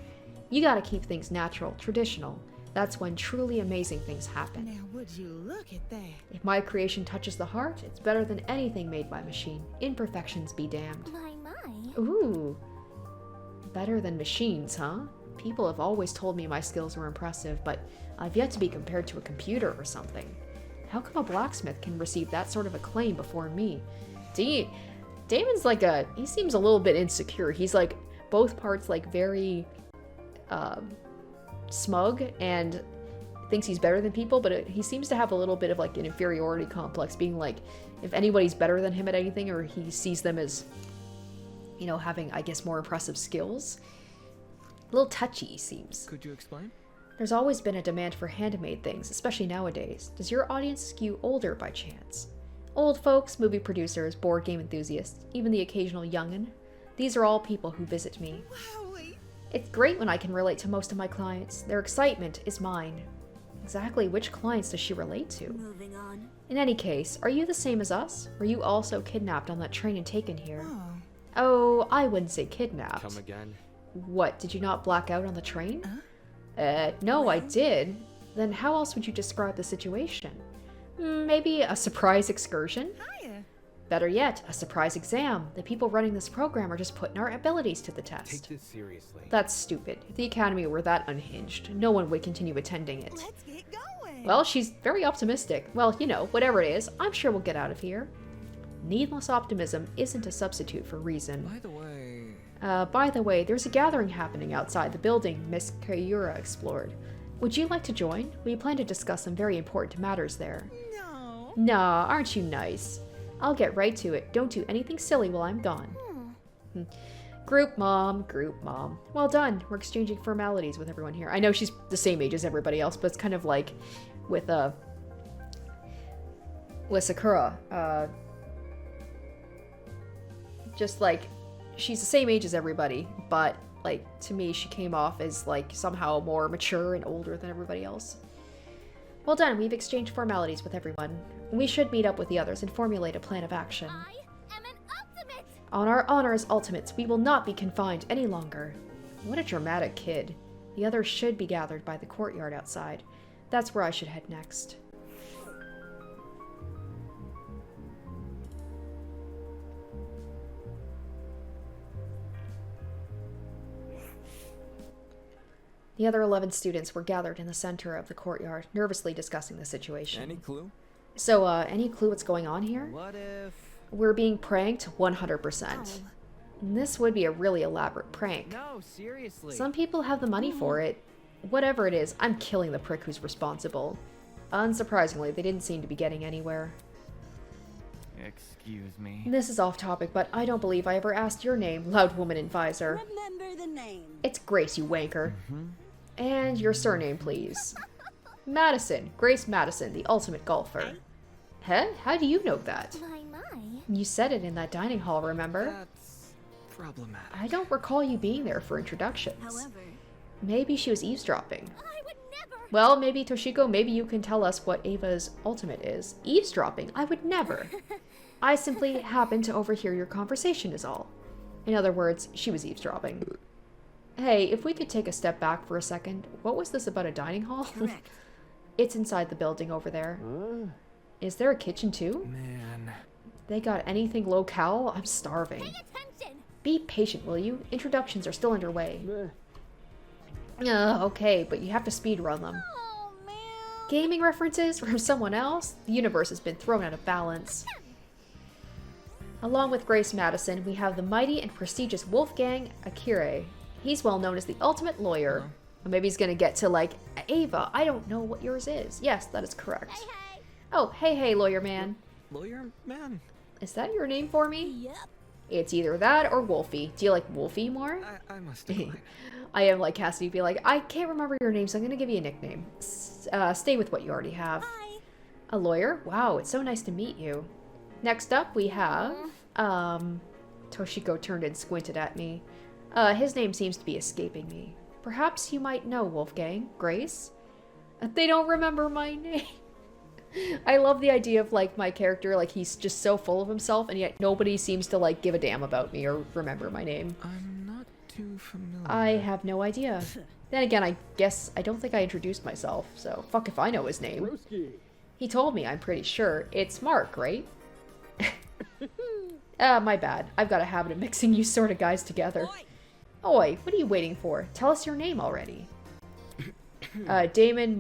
You gotta keep things natural, traditional. That's when truly amazing things happen. Now, would you look at that? If my creation touches the heart, it's better than anything made by machine. Imperfections be damned. My. Ooh. Better than machines, huh? People have always told me my skills were impressive, but I've yet to be compared to a computer or something. How come a blacksmith can receive that sort of acclaim before me? Damon's like he seems a little bit insecure. He's like both parts like very smug and thinks he's better than people, but he seems to have a little bit of like an inferiority complex, being like if anybody's better than him at anything, or he sees them as, you know, having, I guess, more impressive skills. A little touchy, he seems. Could you explain? There's always been a demand for handmade things, especially nowadays. Does your audience skew older by chance? Old folks, movie producers, board game enthusiasts, even the occasional young'un. These are all people who visit me. Wowie. It's great when I can relate to most of my clients. Their excitement is mine. Exactly which clients does she relate to? Moving on. In any case, are you the same as us? Were you also kidnapped on that train and taken here? Oh. Oh, I wouldn't say kidnapped. Come again? What, did you not black out on the train? Huh? No, I did. Then how else would you describe the situation? Maybe a surprise excursion? Hiya. Better yet, a surprise exam. The people running this program are just putting our abilities to the test. Take this seriously. That's stupid. If the Academy were that unhinged, no one would continue attending it. Let's get going. Well, she's very optimistic. Well, you know, whatever it is, I'm sure we'll get out of here. Needless optimism isn't a substitute for reason. By the way, there's a gathering happening outside the building Miss Kayura explored. Would you like to join? We plan to discuss some very important matters there. No. Nah, aren't you nice? I'll get right to it. Don't do anything silly while I'm gone. Group mom, group mom. Well done. We're exchanging formalities with everyone here. I know she's the same age as everybody else, but it's kind of like with Sakura. Just like she's the same age as everybody, but like to me she came off as like somehow more mature and older than everybody else. Well done. We've exchanged formalities with everyone. We should meet up with the others and formulate a plan of action. I am an ultimate! On our honor as ultimates, we will not be confined any longer. What a dramatic kid. The others should be gathered by the courtyard outside. That's where I should head next. The other 11 students were gathered in the center of the courtyard, nervously discussing the situation. Any clue? So, any clue what's going on here? What if... We're being pranked 100%. And this would be a really elaborate prank. No, seriously. Some people have the money for it. Whatever it is, I'm killing the prick who's responsible. Unsurprisingly, they didn't seem to be getting anywhere. Excuse me. This is off topic, but I don't believe I ever asked your name, loud woman advisor. Remember the name. It's Grace, you wanker. And your surname, please. Madison. Grace Madison, the ultimate golfer. Huh? How do you know that? My. You said it in that dining hall, remember? That's problematic. I don't recall you being there for introductions. However, Maybe she was eavesdropping. I would never! Well, maybe Toshiko, maybe you can tell us what Ava's ultimate is. Eavesdropping? I would never. I simply happened to overhear your conversation is all. In other words, she was eavesdropping. Hey, if we could take a step back for a second, what was this about a dining hall? correct. It's inside the building over there. Is there a kitchen too? Man. They got anything locale? I'm starving. Pay attention! Be patient, will you? Introductions are still underway. Okay, but you have to speed run them. Oh, man. Gaming references from someone else? The universe has been thrown out of balance. Along with Grace Madison, we have the mighty and prestigious Wolfgang Akire. He's well known as the ultimate lawyer. Or maybe he's gonna get to like, Ava, I don't know what yours is. Yes, that is correct. Hey, hey. Oh, hey, lawyer man. Lawyer man? Is that your name for me? Yep. It's either that or Wolfie. Do you like Wolfie more? I must decline. I am like Cassidy, be like, I can't remember your name, so I'm gonna give you a nickname. Stay with what you already have. Hi. A lawyer? Wow, it's so nice to meet you. Next up, we have, Toshiko turned and squinted at me. His name seems to be escaping me. Perhaps you might know Wolfgang. Grace? They don't remember my name. I love the idea of, like, my character, like, he's just so full of himself, and yet nobody seems to, like, give a damn about me or remember my name. I'm not too familiar. I have no idea. Then again, I guess I don't think I introduced myself, so fuck if I know his name. Broski. He told me, I'm pretty sure. It's Mark, right? My bad. I've got a habit of mixing you sort of guys together. Oi, what are you waiting for? Tell us your name already. Damon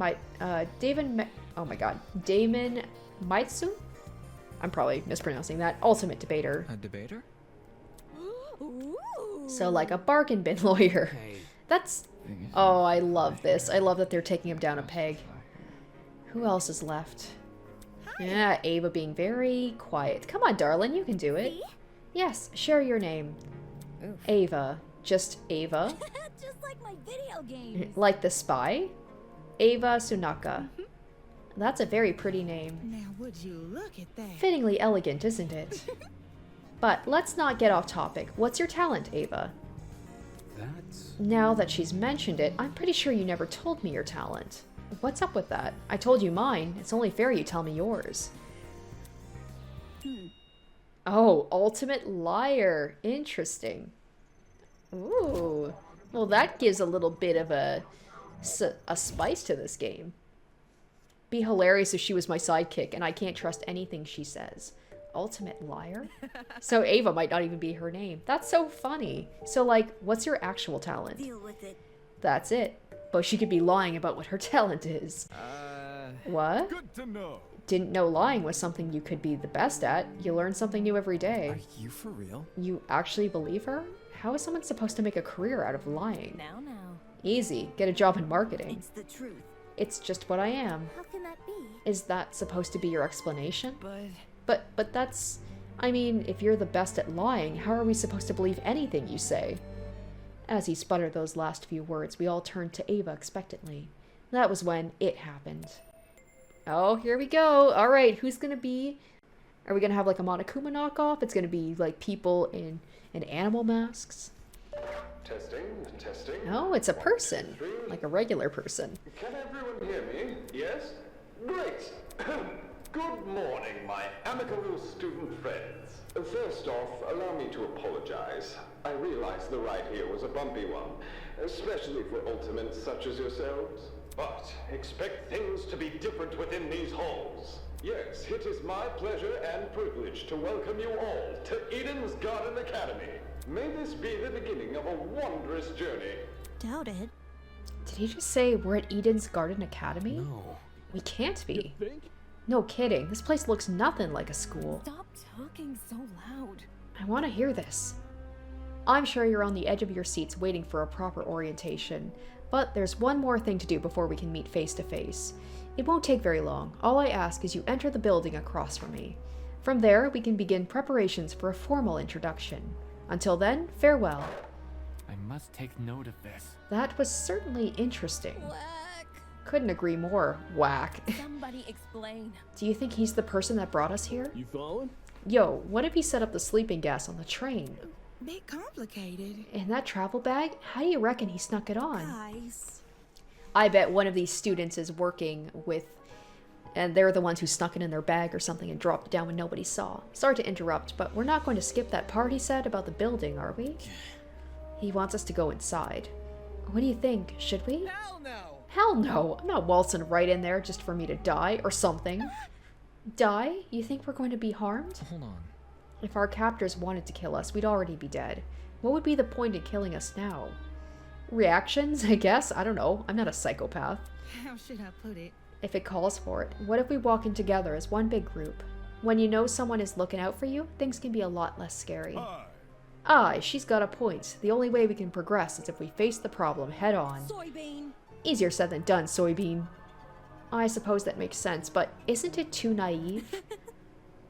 Maitsu? I'm probably mispronouncing that. Ultimate debater. A debater? Ooh. So like a bargain bin lawyer. Hey, That's... Oh, I love this. I love that they're taking him down a peg. Who else is left? Yeah, Ava being very quiet. Come on, darling, you can do it. See? Yes, share your name. Ava. Just Ava. Just like my video games. Like the spy? Ava Sunaka. That's a very pretty name. Now would you look at that? Fittingly elegant, isn't it? But let's not get off topic. What's your talent, Ava? That's... Now that she's mentioned it, I'm pretty sure you never told me your talent. What's up with that? I told you mine. It's only fair you tell me yours. Oh, ultimate liar. Interesting. Ooh. Well, that gives a little bit of a spice to this game. Be hilarious if she was my sidekick and I can't trust anything she says. Ultimate liar? So Ava might not even be her name. That's so funny. So, like, what's your actual talent? Deal with it. That's it. But she could be lying about what her talent is. What? Good to know. Didn't know lying was something you could be the best at. You learn something new every day. Are you for real? You actually believe her? How is someone supposed to make a career out of lying? Now. Easy. Get a job in marketing. It's the truth. It's just what I am. How can that be? Is that supposed to be your explanation? But But that's... I mean, if you're the best at lying, how are we supposed to believe anything you say? As he sputtered those last few words, we all turned to Ava expectantly. That was when it happened. Oh, here we go. All right, who's gonna be... Are we gonna have like a Monokuma knockoff? It's gonna be like people in animal masks. Testing. Oh, it's a person. Like a regular person. Can everyone hear me? Yes? Great! Good morning, my amicable student friends. First off, allow me to apologize. I realize the ride here was a bumpy one, especially for ultimates such as yourselves. But expect things to be different within these halls. Yes, it is my pleasure and privilege to welcome you all to Eden's Garden Academy. May this be the beginning of a wondrous journey. Doubt it. Did he just say we're at Eden's Garden Academy? No. We can't be. You think? No kidding. This place looks nothing like a school. Stop talking so loud. I want to hear this. I'm sure you're on the edge of your seats waiting for a proper orientation, but there's one more thing to do before we can meet face to face. It won't take very long. All I ask is you enter the building across from me. From there, we can begin preparations for a formal introduction. Until then, farewell. I must take note of this. That was certainly interesting. Whack. Couldn't agree more. Whack. Somebody explain. Do you think he's the person that brought us here? You following? Yo, what if he set up the sleeping gas on the train? Bit complicated. In that travel bag? How do you reckon he snuck it on? Guys. I bet one of these students is working with... And they're the ones who snuck it in their bag or something and dropped it down when nobody saw. Sorry to interrupt, but we're not going to skip that part he said about the building, are we? He wants us to go inside. What do you think? Should we? Hell no! Hell no! I'm not waltzing right in there just for me to die or something. Die? You think we're going to be harmed? Hold on. If our captors wanted to kill us, we'd already be dead. What would be the point in killing us now? Reactions, I guess? I don't know. I'm not a psychopath. How should I put it? If it calls for it, what if we walk in together as one big group? When you know someone is looking out for you, things can be a lot less scary. Aye, she's got a point. The only way we can progress is if we face the problem head on. Soybean. Easier said than done, Soybean. I suppose that makes sense, but isn't it too naive?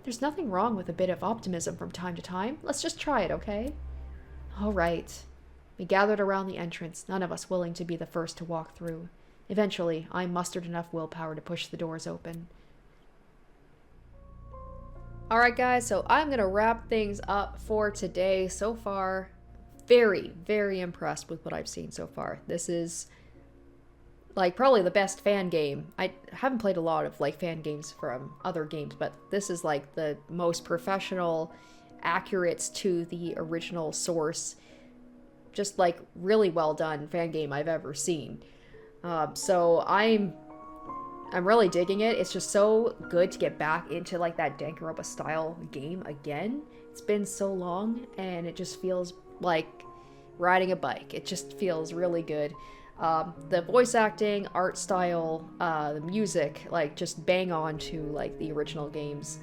There's nothing wrong with a bit of optimism from time to time. Let's just try it, okay? All right. We gathered around the entrance, none of us willing to be the first to walk through. Eventually, I mustered enough willpower to push the doors open. Alright guys, so I'm going to wrap things up for today. So far, very, very impressed with what I've seen so far. This is, like, probably the best fan game. I haven't played a lot of, like, fan games from other games, but this is, like, the most professional, accurate to the original source, just, like, really well done fan game I've ever seen. So I'm really digging it. It's just so good to get back into like that Danganronpa style game again. It's been so long and it just feels like riding a bike. It just feels really good. The voice acting, art style, the music, like just bang on to like the original games.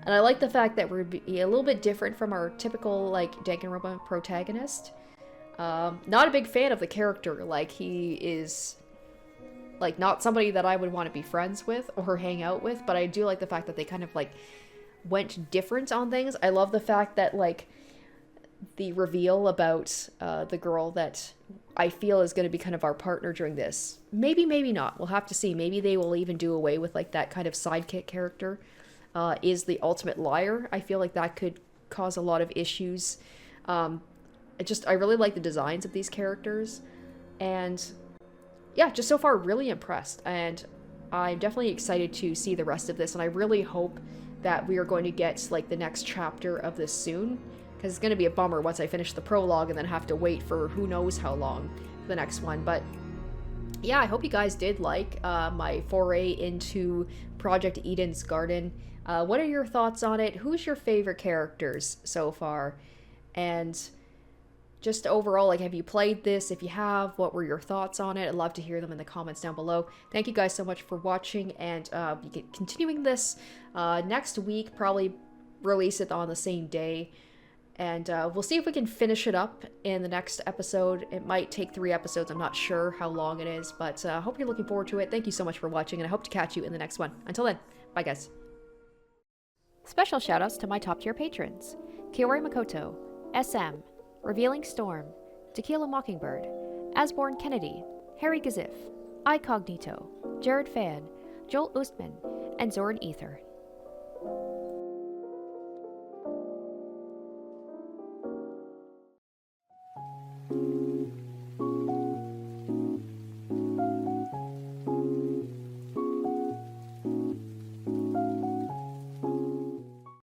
And I like the fact that we're a little bit different from our typical like Danganronpa protagonist. Not a big fan of the character. Like he is like not somebody that I would want to be friends with or hang out with, but I do like the fact that they kind of like went different on things. I love the fact that like the reveal about the girl that I feel is going to be kind of our partner during this. Maybe, maybe not. We'll have to see. Maybe they will even do away with like that kind of sidekick character. Is the ultimate liar. I feel like that could cause a lot of issues. I really like the designs of these characters. And yeah, just so far really impressed. And I'm definitely excited to see the rest of this. And I really hope that we are going to get like the next chapter of this soon. Because it's going to be a bummer once I finish the prologue and then have to wait for who knows how long for the next one. But yeah, I hope you guys did like my foray into Project Eden's Garden. What are your thoughts on it? Who's your favorite characters so far? And just overall, like, have you played this? If you have, what were your thoughts on it? I'd love to hear them in the comments down below. Thank you guys so much for watching, and be continuing this next week. Probably release it on the same day. And we'll see if we can finish it up in the next episode. It might take 3 episodes. I'm not sure how long it is, but I hope you're looking forward to it. Thank you so much for watching, and I hope to catch you in the next one. Until then, bye guys. Special shoutouts to my top tier patrons: Kiori Makoto, SM, Revealing Storm, Tequila Mockingbird, Asborn Kennedy, Harry Gazif, iCognito, Jared Fan, Joel Oostman, and Zoran Ether.